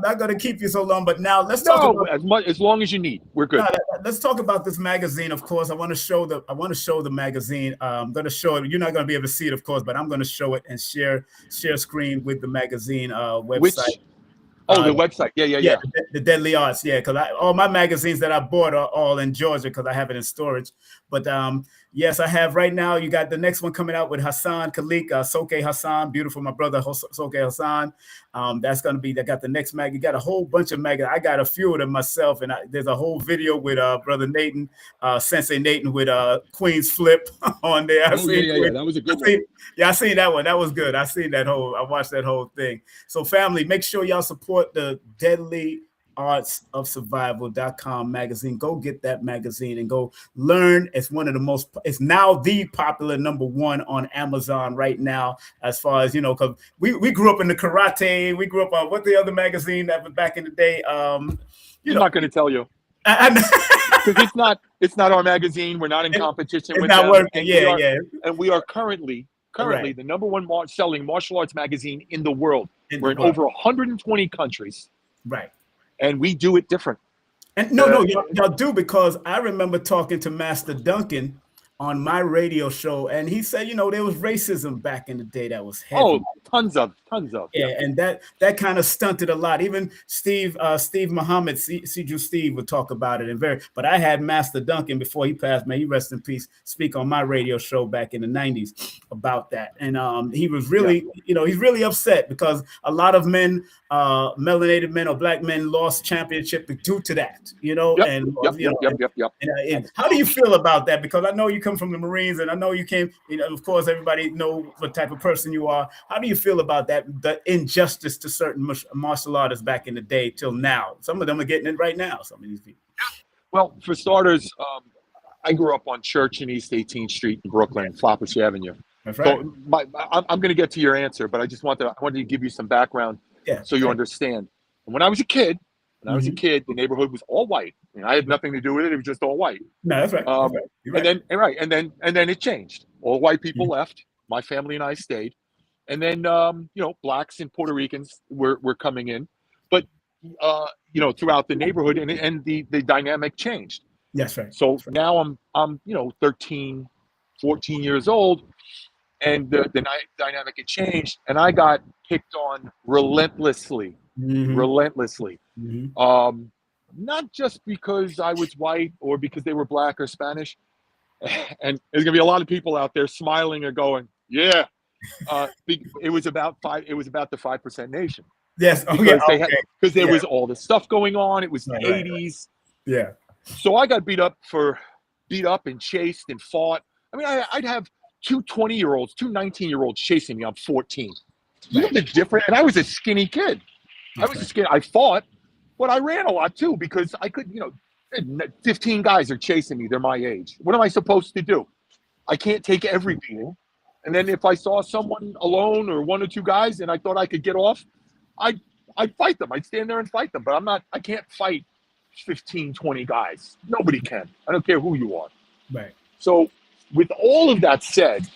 not gonna keep you so long, but now let's talk about as long as you need. We're good. Let's talk about this magazine. Of course, I want to show the magazine. I'm gonna show it. You're not gonna be able to see it, of course, but I'm gonna show it and share screen with the magazine website. The website. Yeah. The Deadly Arts. Yeah, because all my magazines that I bought are all in Georgia because I have it in storage. But yes, I have right now. You got the next one coming out with Hassan Khalik, Soke Hassan, beautiful, my brother Soke Hassan. That's going to be, they got the next mag. You got a whole bunch of mag. I got a few of them myself, and there's a whole video with brother Nathan, Sensei Nathan with Queen's Flip on there. That was a good one. I seen that one. That was good. I watched that whole thing. So family, make sure y'all support the Deadly theartsofsurvival.com magazine. Go get that magazine and go learn. It's it's now the popular #1 on Amazon right now, as far as, because we grew up in the karate. We grew up on what the other magazine that was back in the day. I'm not going to tell you. Because it's not our magazine. We're not in competition with them. Working. And we are currently right. the #1 selling martial arts magazine in the world. We're in over 120 countries. Right. And we do it different. And y'all do, because I remember talking to Master Duncan on my radio show, and he said, there was racism back in the day that was heavy. Oh, tons of. Yeah, and that kind of stunted a lot. Even Steve Muhammad, Siju Steve would talk about it, but I had Master Duncan before he passed, may he rest in peace, speak on my radio show back in the 90s about that. And he was really, he's really upset because a lot of men, melanated men or black men, lost championship due to that, And how do you feel about that? Because I know you come from the Marines, and I know you came, of course, everybody know what type of person you are. How do you feel about that, the injustice to certain martial artists back in the day till now? Some of them are getting it right now, some of these people. Well, for starters, I grew up on Church and East 18th Street in Brooklyn, Flatbush Avenue. That's right. So I'm going to get to your answer, but I wanted to give you some background so you understand. And when I was a kid, the neighborhood was all white. I had nothing to do with it. It was just all white. No, that's right. And then it changed. All white people left. My family and I stayed. And then, blacks and Puerto Ricans were coming in. But, throughout the neighborhood, and the dynamic changed. That's right. So now I'm 13, 14 years old, and the dynamic had changed, and I got picked on relentlessly. Not just because I was white or because they were black or Spanish. And there's gonna be a lot of people out there smiling and going, yeah. It was about the 5% nation. Yes, because there was all this stuff going on. It was the 80s. Yeah. So I got beat up and chased and fought. I mean, I'd have two 20-year-olds, two 19-year-olds chasing me. I'm 14. You know the difference? And I was a skinny kid. I fought, but I ran a lot too, because I could, 15 guys are chasing me. They're my age. What am I supposed to do? I can't take every beating. And then if I saw someone alone or one or two guys and I thought I could get off, I'd fight them. I'd stand there and fight them. But I can't fight 15, 20 guys. Nobody can. I don't care who you are. Right. So with all of that said,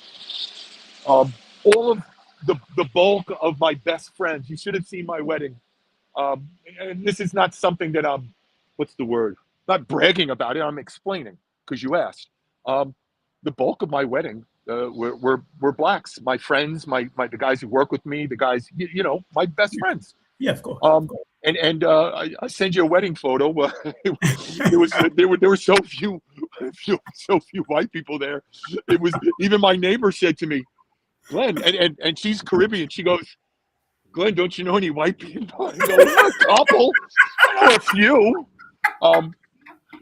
all of the bulk of my best friends, you should have seen my wedding. And this is not something that I'm, what's the word? Not bragging about it. I'm explaining because you asked. The bulk of my wedding were blacks. My friends, the guys who work with me, the guys, my best friends. Yeah, of course. And I send you a wedding photo. There were so few white people there. It was, even my neighbor said to me, Glenn, and she's Caribbean. She goes, Glenn, don't you know any white people? I go, a couple, a few.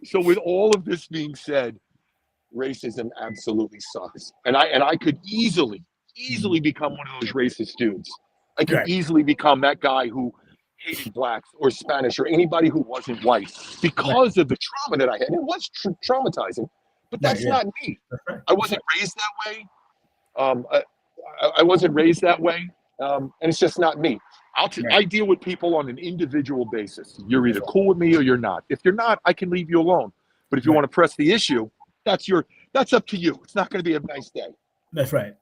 So with all of this being said, racism absolutely sucks, and I could easily become one of those racist dudes. I could easily become that guy who hated blacks or Spanish or anybody who wasn't white because of the trauma that I had. It was traumatizing, but that's not me. I wasn't raised that way. I wasn't raised that way, and it's just not me. I deal with people on an individual basis. You're either cool with me or you're not. If you're not, I can leave you alone. But if you want to press the issue, that's up to you. It's not going to be a nice day. That's right.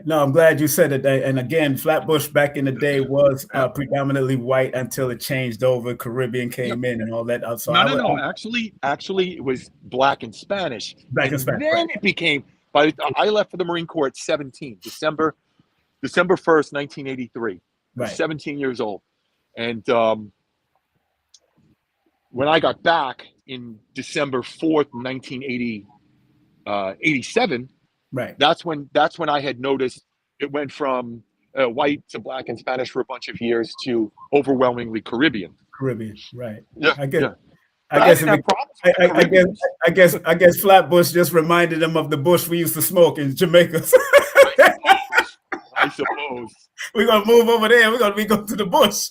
No, I'm glad you said it. And again, Flatbush back in the day was predominantly white until it changed over. Caribbean came in and all that. So no. Actually, it was black and Spanish. Then it became. I left for the Marine Corps at 17, December 1st, 1983. Right. 17 years old, and when I got back in December 4th, 1987. Right. That's when I had noticed it went from white to black and Spanish for a bunch of years to overwhelmingly Caribbean. Right. Yeah. I guess Flatbush just reminded them of the bush we used to smoke in Jamaica. I suppose. We're gonna move over there. We go to the bush.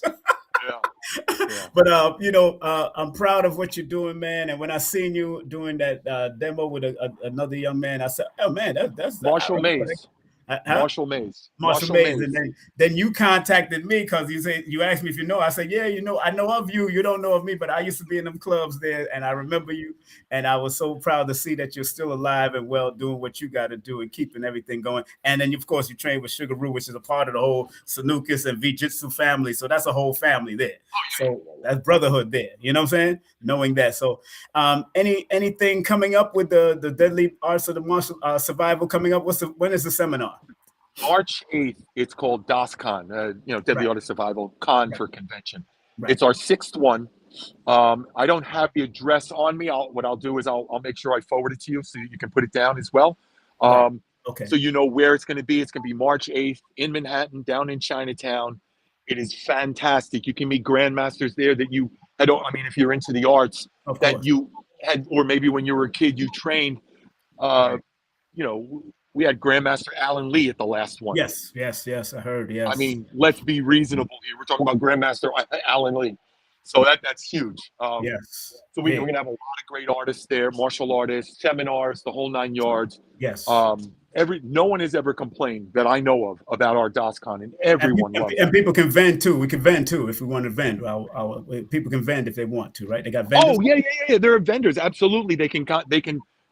Yeah. But I'm proud of what you're doing, man. And when I seen you doing that demo with another young man, I said, "Oh man, that's Marshall Mays. huh? Marshall Mays. Marshall Mays, and then you contacted me because you asked me if you know. I said, yeah, I know of you. You don't know of me, but I used to be in them clubs there, and I remember you. And I was so proud to see that you're still alive and well, doing what you got to do and keeping everything going. And then, of course, you train with Sugar Roo, which is a part of the whole Sanukas and Vijitsu family. So that's a whole family there. So that's brotherhood there. You know what I'm saying? Knowing that. So anything coming up with the Deadly Arts of the Martial Survival coming up? When is the seminar? March 8th, it's called DOSCON, Deadly Art of Survival, Con for convention. Right. It's our 6th one. I don't have the address on me. What I'll do is I'll make sure I forward it to you so you can put it down as well. Okay. So you know where it's going to be. It's going to be March 8th in Manhattan, down in Chinatown. It is fantastic. You can meet grandmasters there that if you're into the arts, that you had, or maybe when you were a kid, you trained, we had Grandmaster Alan Lee at the last one. Yes, I heard, yes. I mean, let's be reasonable here. We're talking about Grandmaster Alan Lee. So that's huge. Yes. So we're going to have a lot of great artists there, martial artists, seminars, the whole 9 yards. Yes. No one has ever complained that I know of about our DOSCON, and everyone loves it. And people can vend too. We can vend too if we want to vend. People can vend if they want to, right? They got vendors. Oh yeah. There are vendors. Absolutely, they can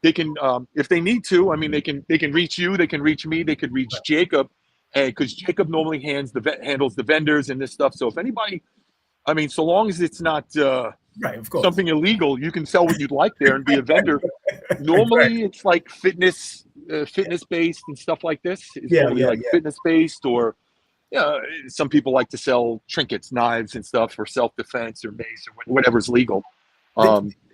if they need to. I mean, they can reach you. They can reach me. They could reach Jacob, because Jacob normally handles the vendors and this stuff. So if anybody, I mean, so long as it's not right, of course, something illegal, you can sell what you'd like there and be a vendor. Normally, it's like fitness based and stuff like this. It's normally fitness based, or some people like to sell trinkets, knives, and stuff for self defense or mace or whatever's legal.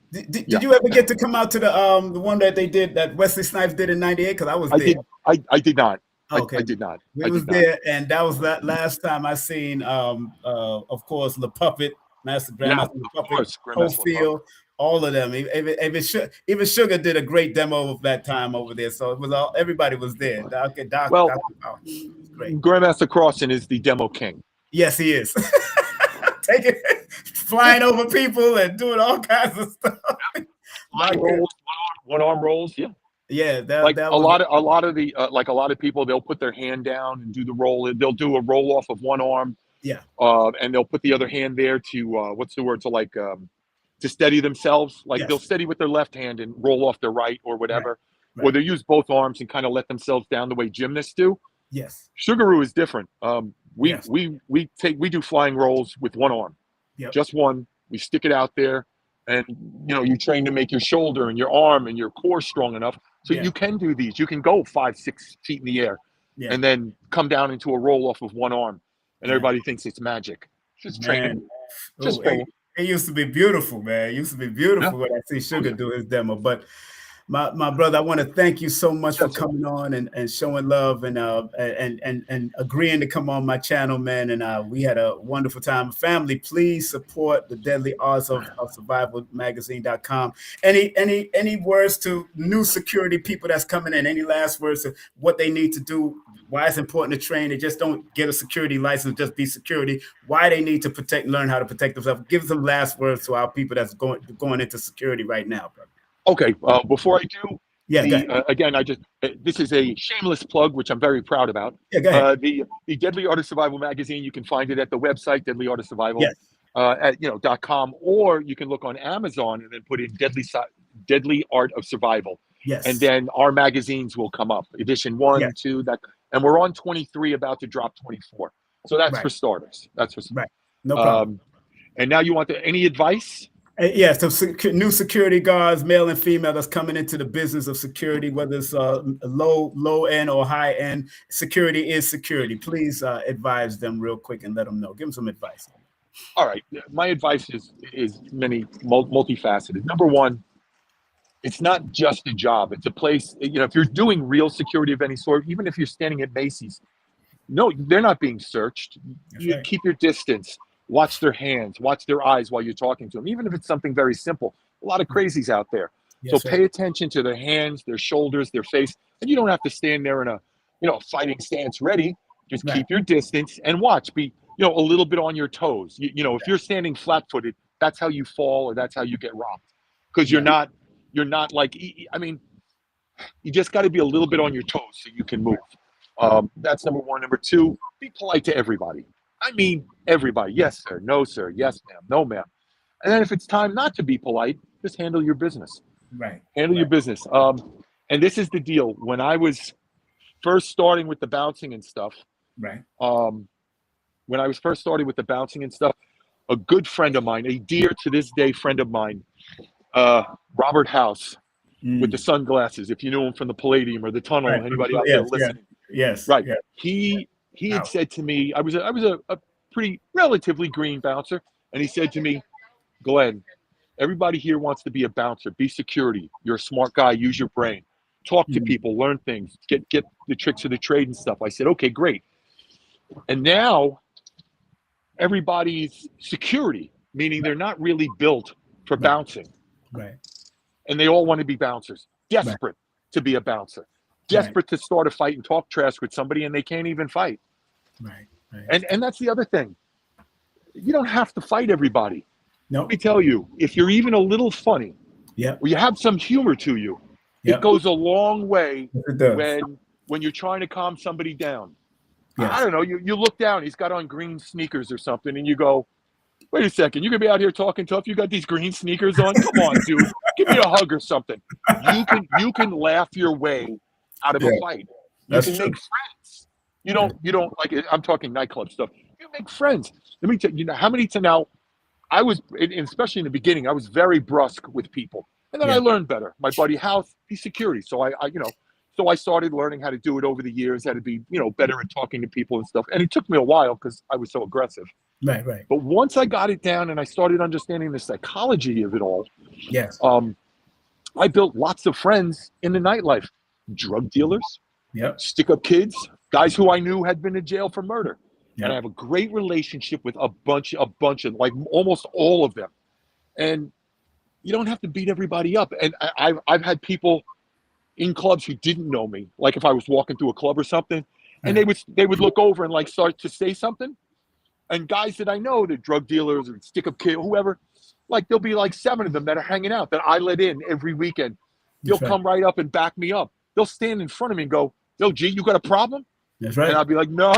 Did you ever get to come out to the one that they did, that Wesley Snipes did in '98? Because I was there. I did not. Okay. I did not. We was there, and that was that last time I seen, of course, the Puppet, Master Grandmaster Puppet, Cofield, all of them. Even Sugar did a great demo of that time over there. So it was everybody was there. Doc, great. Grandmaster Crossan is the demo king. Yes, he is. Flying over people and doing all kinds of stuff. One arm rolls, yeah. Yeah, a lot of people, they'll put their hand down and do the roll. They'll do a roll off of one arm. Yeah. And they'll put the other hand there to to steady themselves. They'll steady with their left hand and roll off their right or whatever. Right. Or they use both arms and kind of let themselves down the way gymnasts do. Yes. Sugar Roo is different. We do flying rolls with one arm. Yep. Just one. We stick it out there, and you train to make your shoulder and your arm and your core strong enough so you can do these. You can go 5-6 feet in the air and then come down into a roll off of one arm, and everybody thinks it's magic. Just training. It used to be beautiful, man. It used to be beautiful when I see Sugar do his demo. But my brother, I want to thank you so much for coming on and showing love and agreeing to come on my channel, man. And we had a wonderful time. Family, please support the Deadly Arts of Survival magazine.com. Any words to new security people that's coming in? Any last words of what they need to do? Why it's important to train? They just don't get a security license, just be security. Why they need to learn how to protect themselves. Give some last words to our people that's going into security right now, brother. Okay, before I do, again, this is a shameless plug, which I'm very proud about. Yeah, go ahead. The Deadly Art of Survival magazine, you can find it at the website, Deadly Art of Survival, .com, or you can look on Amazon and then put in Deadly Art of Survival. Yes. And then our magazines will come up, edition 1, 2, and we're on 23, about to drop 24. So that's for starters. Right. No problem. And now you want any advice? Yeah, so new security guards, male and female, that's coming into the business of security, whether it's low end or high end, security is security. Please advise them real quick and let them know. Give them some advice. All right. My advice is multifaceted. Number one, it's not just a job. It's a place, if you're doing real security of any sort, even if you're standing at Macy's, no, they're not being searched. You keep your distance. Watch their hands, watch their eyes while you're talking to them, even if it's something very simple. A lot of crazies out there. So pay attention to their hands, their shoulders, their face. And you don't have to stand there in a fighting stance ready. Just keep your distance and watch. a little bit on your toes. If you're standing flat-footed, that's how you fall or that's how you get rocked, because you're not like, I mean, you just got to be a little bit on your toes so you can move. That's number one. Number two, be polite to everybody. I mean, everybody. Yes, sir. No, sir. Yes, ma'am. No, ma'am. And then if it's time not to be polite, just handle your business. Right. Handle your business. And this is the deal. When I was first starting with the bouncing and stuff, Right. when I was first starting with the bouncing and stuff, a good friend of mine, a dear to this day friend of mine, Robert House, with the sunglasses, if you knew him from the Palladium or the Tunnel, Right. anybody out there listening. Yes. Right. Yeah. He had said to me, I was a pretty relatively green bouncer, and he said to me, Glenn, everybody here wants to be a bouncer, be security. You're a smart guy, use your brain. Talk to people, learn things, get the tricks of the trade and stuff. I said, okay, great. And now everybody's security, meaning they're not really built for bouncing. Right. And they all want to be bouncers, desperate to be a bouncer, desperate to start a fight and talk trash with somebody, and they can't even fight. Right. And that's the other thing. You don't have to fight everybody. No. Let me tell you, if you're even a little funny, or you have some humor to you, it goes a long way when you're trying to calm somebody down. Yes. I don't know, you look down, he's got on green sneakers or something, and you go, wait a second, you're going to be out here talking tough? You got these green sneakers on? Come on, dude. Give me a hug or something. You can laugh your way out of a fight. You can make friends. You don't like, I'm talking nightclub stuff. You make friends. Let me tell you, how many to now, I was, especially in the beginning, I was very brusque with people. And then I learned better. My buddy House, he's security. So I started learning how to do it over the years, how to be, better at talking to people and stuff. And it took me a while because I was so aggressive. Right. But once I got it down and I started understanding the psychology of it all, I built lots of friends in the nightlife. Drug dealers, stick-up kids, guys who I knew had been in jail for murder. And I have a great relationship with a bunch of, like almost all of them. And you don't have to beat everybody up. And I've had people in clubs who didn't know me, like if I was walking through a club or something, and they would look over and like start to say something. And guys that I know, the drug dealers or stick-up kid, whoever, like there'll be like 7 of them that are hanging out that I let in every weekend. They'll come right up and back me up. They'll stand in front of me and go, yo, G, you got a problem? That's right. And I'll be like, no.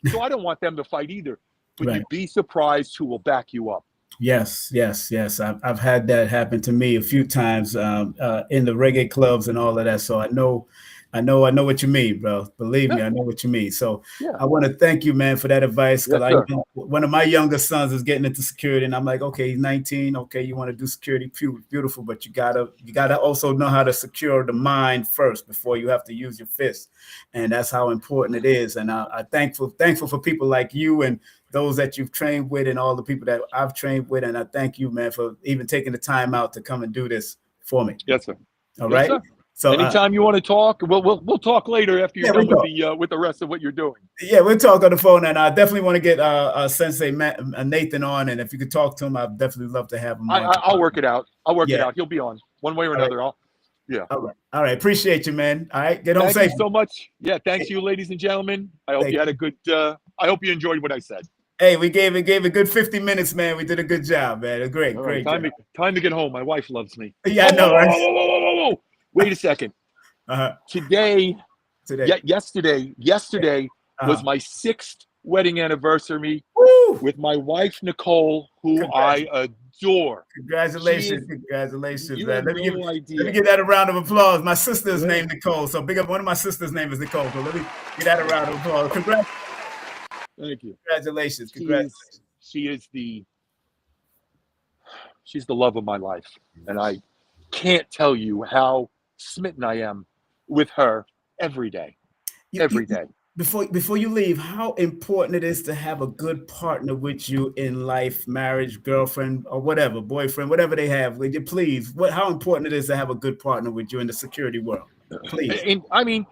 So I don't want them to fight either. But you'd be surprised who will back you up. Yes. I've had that happen to me a few times in the reggae clubs and all of that. So I know what you mean, bro. Believe me, I know what you mean. So I want to thank you, man, for that advice. Because one of my younger sons is getting into security, and I'm like, okay, he's 19. Okay, you want to do security, beautiful, but you gotta also know how to secure the mind first before you have to use your fists, and that's how important it is. And I'm thankful for people like you and those that you've trained with, and all the people that I've trained with. And I thank you, man, for even taking the time out to come and do this for me. Yes, sir. All right. Sir. So anytime you want to talk, we'll talk later after you're done with the rest of what you're doing. Yeah, we'll talk on the phone, and I definitely want to get Sensei Nathan on, and if you could talk to him, I'd definitely love to have him on. I'll work it out. It out. He'll be on one way or another. All right. Appreciate you, man. All right, get home safe. Thank you so much. Yeah, thanks you, ladies and gentlemen. I hope you had a good. I hope you enjoyed what I said. Hey, we gave a good 50 minutes, man. We did a good job, man. Great. Time to get home. My wife loves me. Yeah, I know, right? Wait a second. Yesterday was my 6th wedding anniversary with my wife, Nicole, who I adore. Congratulations, you man. Let me give that a round of applause. My sister's named Nicole, so big up. One of my sister's name is Nicole, so let me give that a round of applause. Congrats. Thank you. Congratulations. She's the love of my life, and I can't tell you how smitten I am with her every day. Before you leave, how important it is to have a good partner with you in life, marriage, girlfriend, or whatever, boyfriend, whatever they have. Would you please? How important it is to have a good partner with you in the security world? Please. I mean,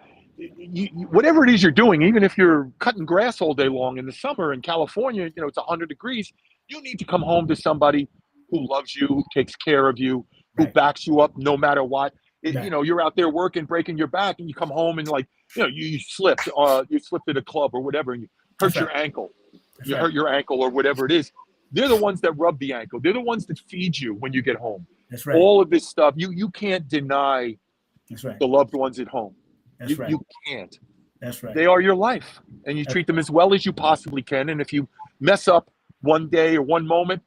whatever it is you're doing, even if you're cutting grass all day long in the summer in California, it's 100 degrees. You need to come home to somebody who loves you, who takes care of you, who backs you up no matter what. You're out there working, breaking your back, and you come home and you slipped at a club or whatever, and you hurt your ankle. you hurt your ankle or whatever it is. They're the ones that rub the ankle. They're the ones that feed you when you get home. That's right. All of this stuff, you can't deny That's right. the loved ones at home. That's right. You can't. That's right. They are your life, and you treat them as well as you possibly can. And if you mess up one day or one moment,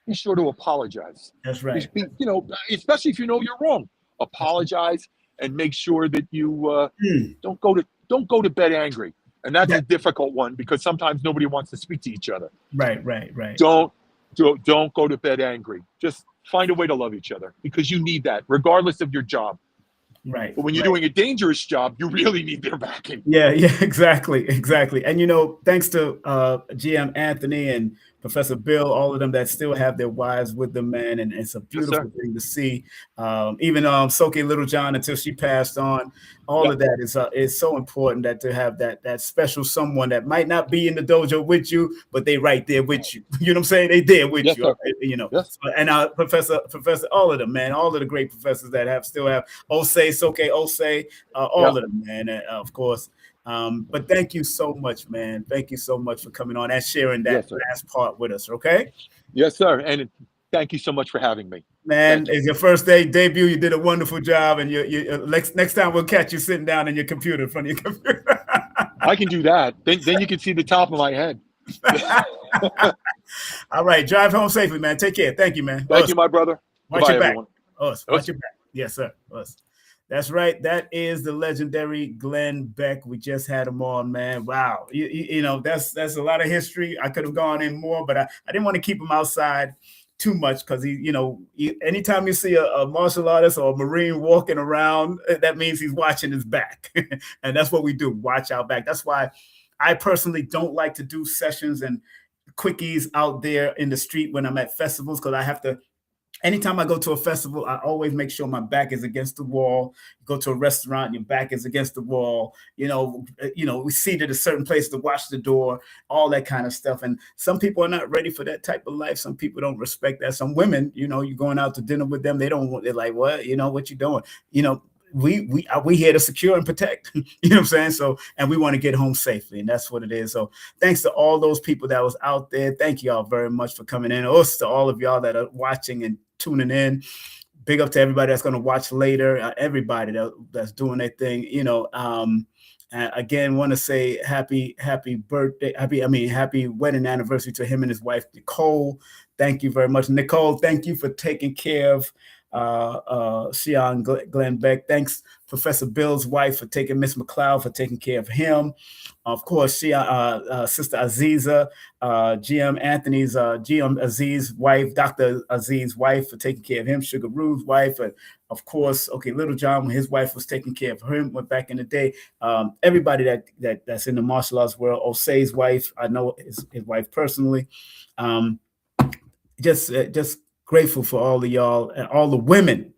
be sure to apologize. That's right. Especially if you know you're wrong, apologize and make sure that you don't go to bed angry. And that's a difficult one because sometimes nobody wants to speak to each other. Right. Don't go to bed angry. Just find a way to love each other because you need that, regardless of your job. Right. But when you're doing a dangerous job, you really need their backing. Yeah, exactly. And thanks to GM Anthony and Professor Bill, all of them that still have their wives with them, man, and it's a beautiful thing to see. Even Soke Littlejohn, until she passed on, all of that is so important that to have that special someone that might not be in the dojo with you, but they right there with you. You know what I'm saying? They there with you. Sir. Yes. And Professor, all of them, man, all of the great professors that still have Osei, Soke, Osei, all of them, man, of course. But thank you so much, man. Thank you so much for coming on and sharing that last part with us. Okay. Yes, sir. And thank you so much for having me. Man, it's your first debut. You did a wonderful job. And you next time we'll catch you sitting down in your computer in front of your computer. I can do that. Then you can see the top of my head. All right. Drive home safely, man. Take care. Thank you, man. Thank you, my brother. Watch your back. Everyone. Watch your back. Yes, sir. That's right. That is the legendary Glen Beck. We just had him on, man. Wow. That's a lot of history. I could have gone in more, but I didn't want to keep him outside too much because anytime you see a martial artist or a Marine walking around, that means he's watching his back. And that's what we do. Watch our back. That's why I personally don't like to do sessions and quickies out there in the street when I'm at festivals, because I have to. Anytime I go to a festival, I always make sure my back is against the wall. Go to a restaurant, your back is against the wall. We seated a certain place to watch the door, all that kind of stuff. And some people are not ready for that type of life. Some people don't respect that. Some women, you're going out to dinner with them. They're like, what? What you doing? We here to secure and protect, you know what I'm saying? So, and we want to get home safely, and that's what it is. So thanks to all those people that was out there. Thank y'all very much for coming in. Also to all of y'all that are watching and tuning in. Big up to everybody that's going to watch later, everybody that's doing their thing, again, want to say happy birthday, happy wedding anniversary to him and his wife, Nicole. Thank you very much. Nicole, thank you for taking care of Shihan Glen Beck. Thanks, Professor Bill's wife, for taking Miss McLeod, for taking care of him. Of course, Sister Aziza, GM Anthony's GM Aziz's wife, Dr. Aziz's wife, for taking care of him. Sugar Rue's wife, and of course, Little John, when his wife was taking care of him, went back in the day. Everybody that's in the martial arts world. Osei's wife, I know his wife personally. Just grateful for all of y'all and all the women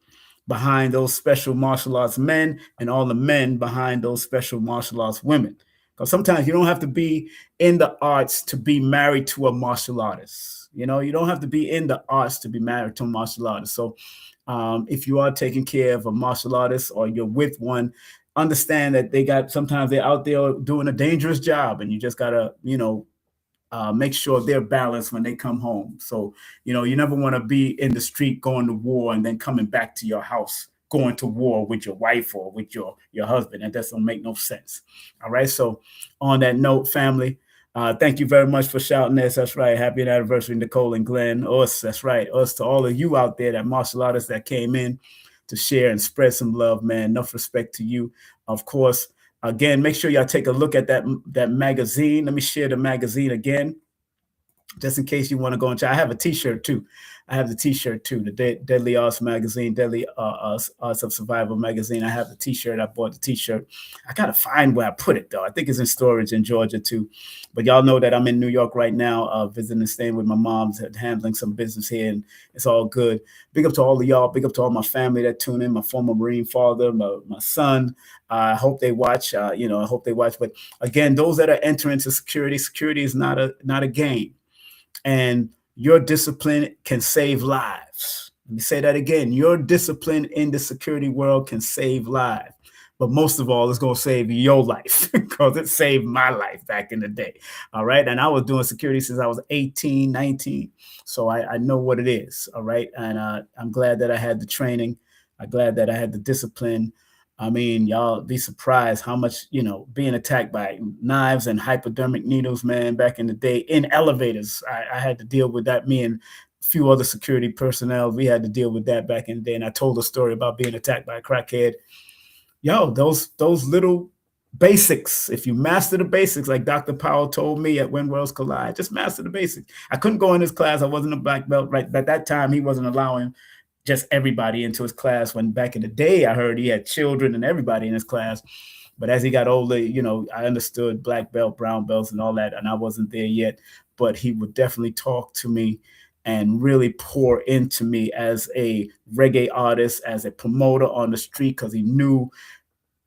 behind those special martial arts men and all the men behind those special martial arts women. Because sometimes you don't have to be in the arts to be married to a martial artist. You don't have to be in the arts to be married to a martial artist. So if you are taking care of a martial artist or you're with one, understand that sometimes they're out there doing a dangerous job, and you just gotta, make sure they're balanced when they come home. So, you never want to be in the street going to war and then coming back to your house, going to war with your wife or with your husband. That doesn't make no sense. All right. So on that note, family, thank you very much for shouting this. That's right. Happy anniversary, Nicole and Glenn. Us, that's right. Us to all of you out there, that martial artists that came in to share and spread some love, man. Enough respect to you. Of course, again, make sure y'all take a look at that magazine. Let me share the magazine again, just in case you want to go and check. I have a T-shirt too. The Deadly Arts magazine, Deadly Arts of Survival magazine. I have the T-shirt. I bought the T-shirt. I gotta find where I put it though. I think it's in storage in Georgia too. But y'all know that I'm in New York right now, visiting and staying with my mom's, handling some business here, and it's all good. Big up to all of y'all. Big up to all my family that tune in. My former Marine father, my son. I hope they watch. I hope they watch. But again, those that are entering into security is not a game, and your discipline can save lives. Let me say that again. Your discipline in the security world can save lives. but most of all, it's going to save your life because it saved my life back in the day. All right. And I was doing security since I was 18, 19. So I know what it is. All right. And I'm glad that I had the training. I'm glad that I had the discipline. I mean, y'all be surprised how much, being attacked by knives and hypodermic needles, man, back in the day in elevators. I had to deal with that. Me and a few other security personnel, we had to deal with that back in the day. And I told a story about being attacked by a crackhead. Yo, those little basics, if you master the basics, like Dr. Powell told me at When Worlds Collide, just master the basics. I couldn't go in his class. I wasn't a black belt, right? But at that time, he wasn't allowing just everybody into his class. When back in the day, I heard he had children and everybody in his class. But as he got older, I understood black belt, brown belts and all that. And I wasn't there yet, but he would definitely talk to me and really pour into me as a reggae artist, as a promoter on the street, because he knew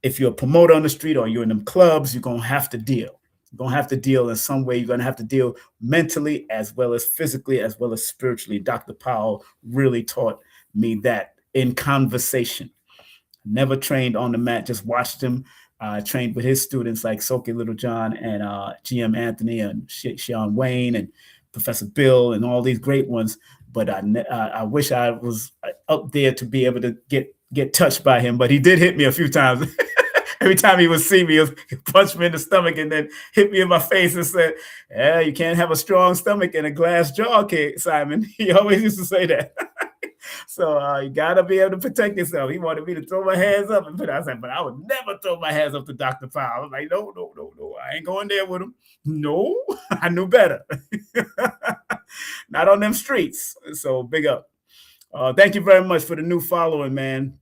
if you're a promoter on the street or you're in them clubs, you're going to have to deal. You're going to have to deal in some way. You're going to have to deal mentally as well as physically, as well as spiritually. Dr. Powell really taught me that in conversation. Never trained on the mat, just watched him. Trained with his students like Soke Littlejohn and GM Anthony and Sean Wayne and Professor Bill and all these great ones. But I wish I was up there to be able to get touched by him. But he did hit me a few times. Every time he would see me, he'd punch me in the stomach and then hit me in my face and said, "Yeah, you can't have a strong stomach and a glass jaw, Simon." He always used to say that. So you got to be able to protect yourself. He wanted me to throw my hands up. I said, but I would never throw my hands up to Dr. Powell. I was like, no. I ain't going there with him. No, I knew better. Not on them streets. So big up. Thank you very much for the new following, man.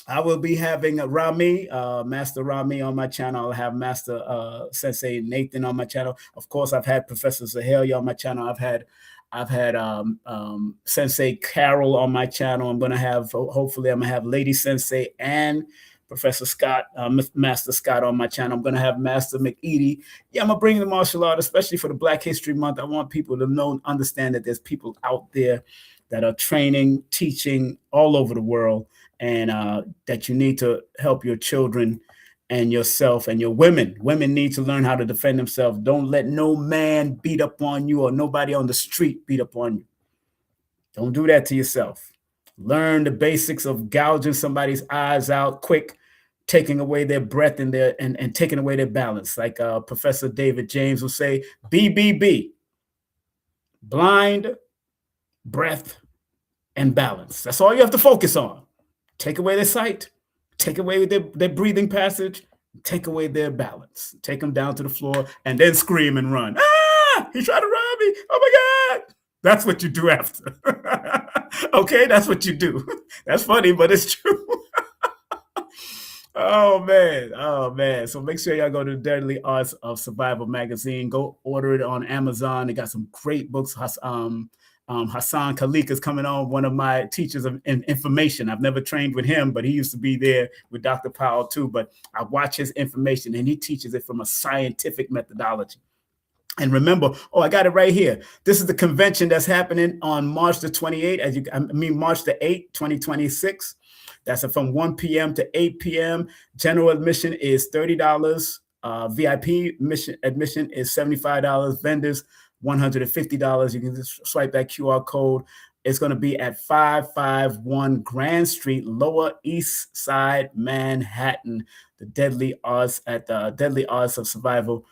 I will be having Rami, Master Rami on my channel. I'll have Master Sensei Nathan on my channel. Of course, I've had Professor Zahalia on my channel. I've had Sensei Carol on my channel. Hopefully I'm gonna have Lady Sensei and Professor Scott, Master Scott on my channel. I'm gonna have Master McEady. Yeah, I'm gonna bring the martial art, especially for the Black History Month. I want people to understand that there's people out there that are training, teaching all over the world, and that you need to help your children and yourself and your women. Women need to learn how to defend themselves. Don't let no man beat up on you or nobody on the street beat up on you. Don't do that to yourself. Learn the basics of gouging somebody's eyes out quick, taking away their breath and taking away their balance. Like Professor David James will say, BBB, blind, breath, and balance. That's all you have to focus on. Take away their sight, take away their breathing passage, take away their balance, take them down to the floor, and then scream and run. Ah, he tried to rob me. Oh my God. That's what you do after. Okay, that's what you do. That's funny, but it's true. Oh man. So make sure y'all go to the Deadly Arts of Survival magazine. Go order it on Amazon. They got some great books. Hassan Khalik is coming on, one of my teachers of information. I've never trained with him, but he used to be there with Dr. Powell too. But I watch his information and he teaches it from a scientific methodology. And remember, I got it right here. This is the convention that's happening on March the 28th, March the 8th, 2026. That's from 1 p.m. to 8 p.m. General admission is $30. VIP admission is $75. Vendors, $150. You can just swipe that QR code. It's going to be at 551 Grand Street, Lower East Side, Manhattan. The Deadly Arts at the Deadly Arts of Survival.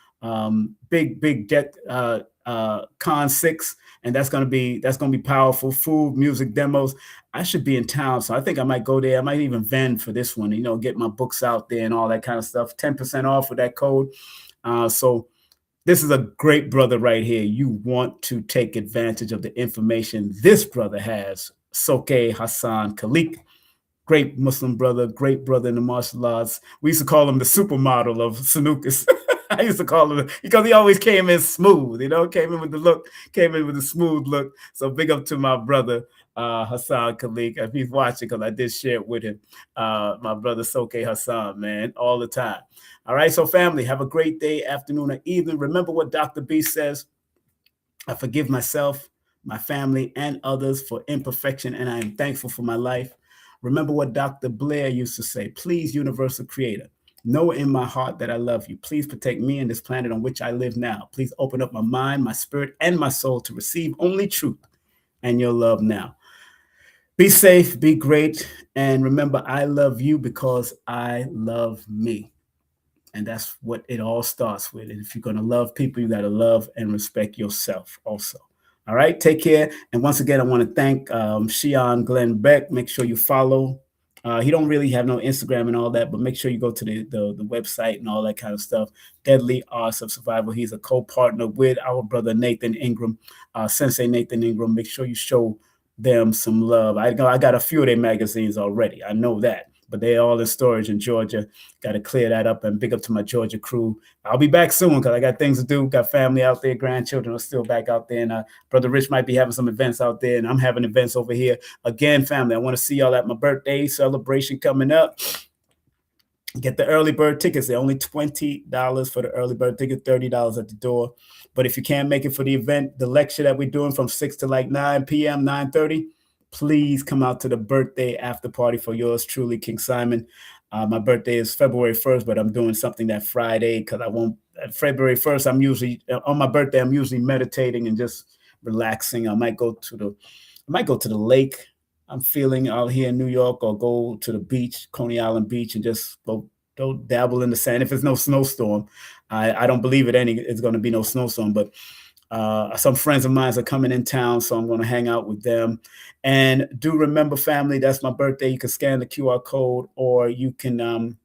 Big Jet Con 6, and that's gonna be powerful. Food, music, demos. I should be in town, so I think I might go there. I might even vend for this one, get my books out there and all that kind of stuff. 10% off with that code. So this is a great brother right here. You want to take advantage of the information this brother has. Soke Hassan Khalik, great Muslim brother, great brother in the martial arts. We used to call him the supermodel of Sanukas. I used to call him because he always came in smooth, came in with the smooth look. So big up to my brother, Hassan Khalik, if he's watching, because I did share it with him. My brother Soke Hassan, man, all the time. All right, so family, have a great day, afternoon, or evening. Remember what Dr. B says. I forgive myself, my family, and others for imperfection, and I am thankful for my life. Remember what Dr. Blair used to say, please, Universal Creator, Know in my heart that I love you. Please protect me and this planet on which I live now. Please open up my mind, my spirit, and my soul to receive only truth and your love now. Be safe, be great, and remember, I love you because I love me. And that's what it all starts with. And if you're going to love people, you got to love and respect yourself also. All right, take care. And once again, I want to thank Shihan Glen Beck. Make sure you follow. He don't really have no Instagram and all that, but make sure you go to the website and all that kind of stuff. Deadly Arts of Survival. He's a co-partner with our brother Nathan Ingram, Sensei Nathan Ingram. Make sure you show them some love. I got a few of their magazines already. I know that, but they're all in storage in Georgia. Got to clear that up, and big up to my Georgia crew. I'll be back soon because I got things to do. Got family out there, grandchildren are still back out there, and Brother Rich might be having some events out there, and I'm having events over here. Again, family, I want to see y'all at my birthday celebration coming up. Get the early bird tickets. They're only $20 for the early bird ticket, $30 at the door. But if you can't make it for the event, the lecture that we're doing from 6 to like 9 p.m., 9:30, please come out to the birthday after party for yours truly, King Simon. My birthday is February 1st, but I'm doing something that Friday because I won't. February 1st, I'm usually on my birthday. I'm usually meditating and just relaxing. I might go to the lake. I'm feeling out here in New York, or go to the beach, Coney Island Beach, and just go dabble in the sand. If it's no snowstorm, I don't believe it's going to be no snowstorm, but some friends of mine are coming in town, so I'm going to hang out with them. And do remember, family, that's my birthday. You can scan the QR code, or you can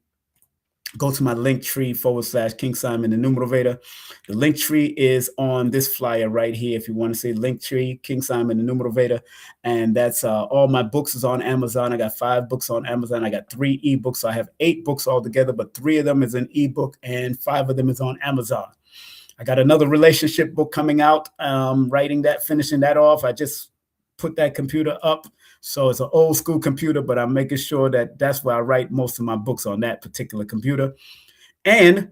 go to my Linktree / King Simon the Numerovator. The Linktree is on this flyer right here. If you want to see Linktree, King Simon the Numerovator, and that's all my books is on Amazon. I got 5 books on Amazon. I got 3 ebooks. So I have 8 books altogether, but 3 of them is an ebook, and 5 of them is on Amazon. I got another relationship book coming out. Finishing that off. I just put that computer up. So it's an old school computer, but I'm making sure that that's where I write most of my books, on that particular computer. And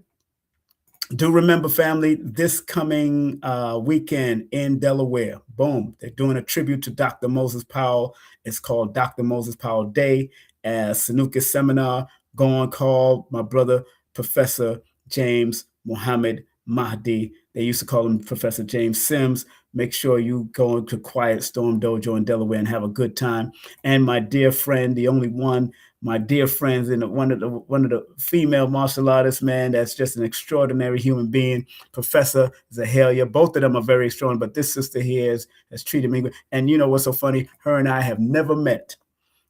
do remember, family, this coming weekend in Delaware, boom, they're doing a tribute to Dr. Moses Powell. It's called Dr. Moses Powell Day, Sanuka seminar. Go on, call my brother, Professor James Muhammad Mahdi. They used to call him Professor James Sims. Make sure you go to Quiet Storm Dojo in Delaware and have a good time. And my dear friend, the only one, my dear friends, and one of the female martial artists, man, that's just an extraordinary human being, Professor Zahalia. Both of them are very strong, but this sister here has treated me. And you know what's so funny? Her and I have never met.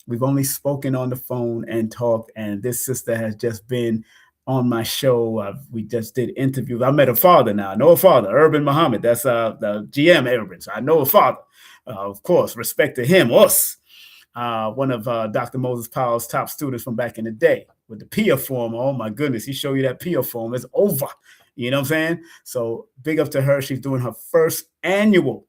We've only spoken on the phone and talked, and this sister has just been on my show. We just did interviews. I met her father now. I know her father, Urban Muhammad. That's the GM Urban. So I know her father. Of course, respect to him, us. One of Dr. Moses Powell's top students from back in the day with the PIA form. Oh my goodness, he showed you that PIA form. It's over. You know what I'm saying? So big up to her. She's doing her first annual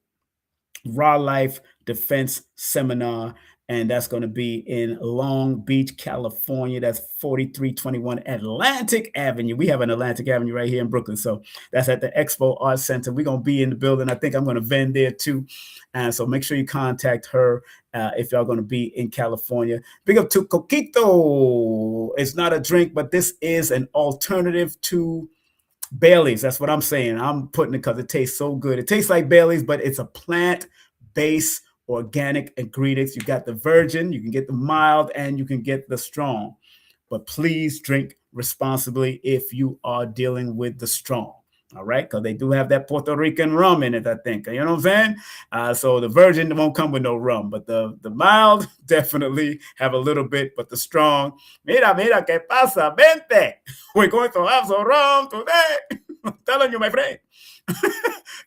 Raw Life Defense Seminar, and that's going to be in Long Beach, California. That's 4321 Atlantic Avenue. We have an Atlantic Avenue right here in Brooklyn. So that's at the Expo Arts Center. We're going to be in the building. I think I'm going to vend there too. And so make sure you contact her if y'all going to be in California. Big up to Coquito. It's not a drink, but this is an alternative to Bailey's. That's what I'm saying. I'm putting it because it tastes so good. It tastes like Bailey's, but it's a plant-based organic ingredients. You got the virgin, you can get the mild, and you can get the strong. But please drink responsibly if you are dealing with the strong. All right, because they do have that Puerto Rican rum in it, I think. You know what I'm saying? So the virgin won't come with no rum, but the mild definitely have a little bit, but the strong, mira, que pasa, vente. We're going to have some rum today. I'm telling you, my friend.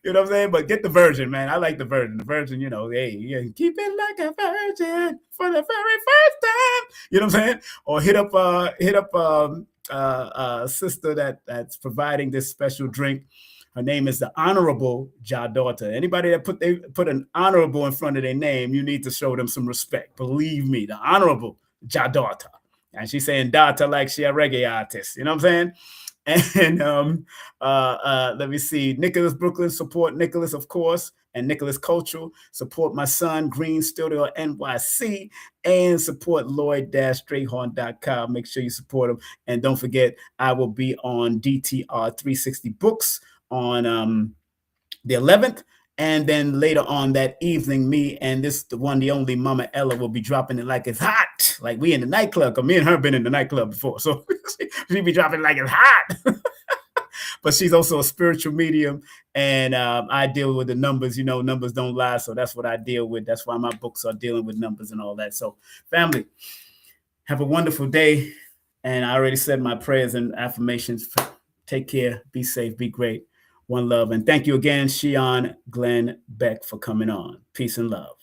You know what I'm saying? But get the virgin, man. I like the virgin. The virgin, you know, hey, you keep it like a virgin for the very first time. You know what I'm saying? Or hit up sister that's providing this special drink. Her name is the Honorable Daughter. Anybody that put an honorable in front of their name, you need to show them some respect. Believe me, the Honorable Daughter. And she's saying daughter like she a reggae artist. You know what I'm saying? And let me see. Nicholas Brooklyn, support Nicholas, of course. and Nicholas Cultural. Support my son, Green Studio NYC, and support Lloyd-Strayhorn.com. Make sure you support him. And don't forget, I will be on DTR 360 Books on the 11th. And then later on that evening, me and the only Mama Ella will be dropping it like it's hot. Like we in the nightclub. Because me and her been in the nightclub before. So she be dropping it like it's hot. But she's also a spiritual medium. And I deal with the numbers. You know, numbers don't lie. So that's what I deal with. That's why my books are dealing with numbers and all that. So family, have a wonderful day. And I already said my prayers and affirmations. Take care. Be safe. Be great. One love. And thank you again, Shihan Glen Beck, for coming on. Peace and love.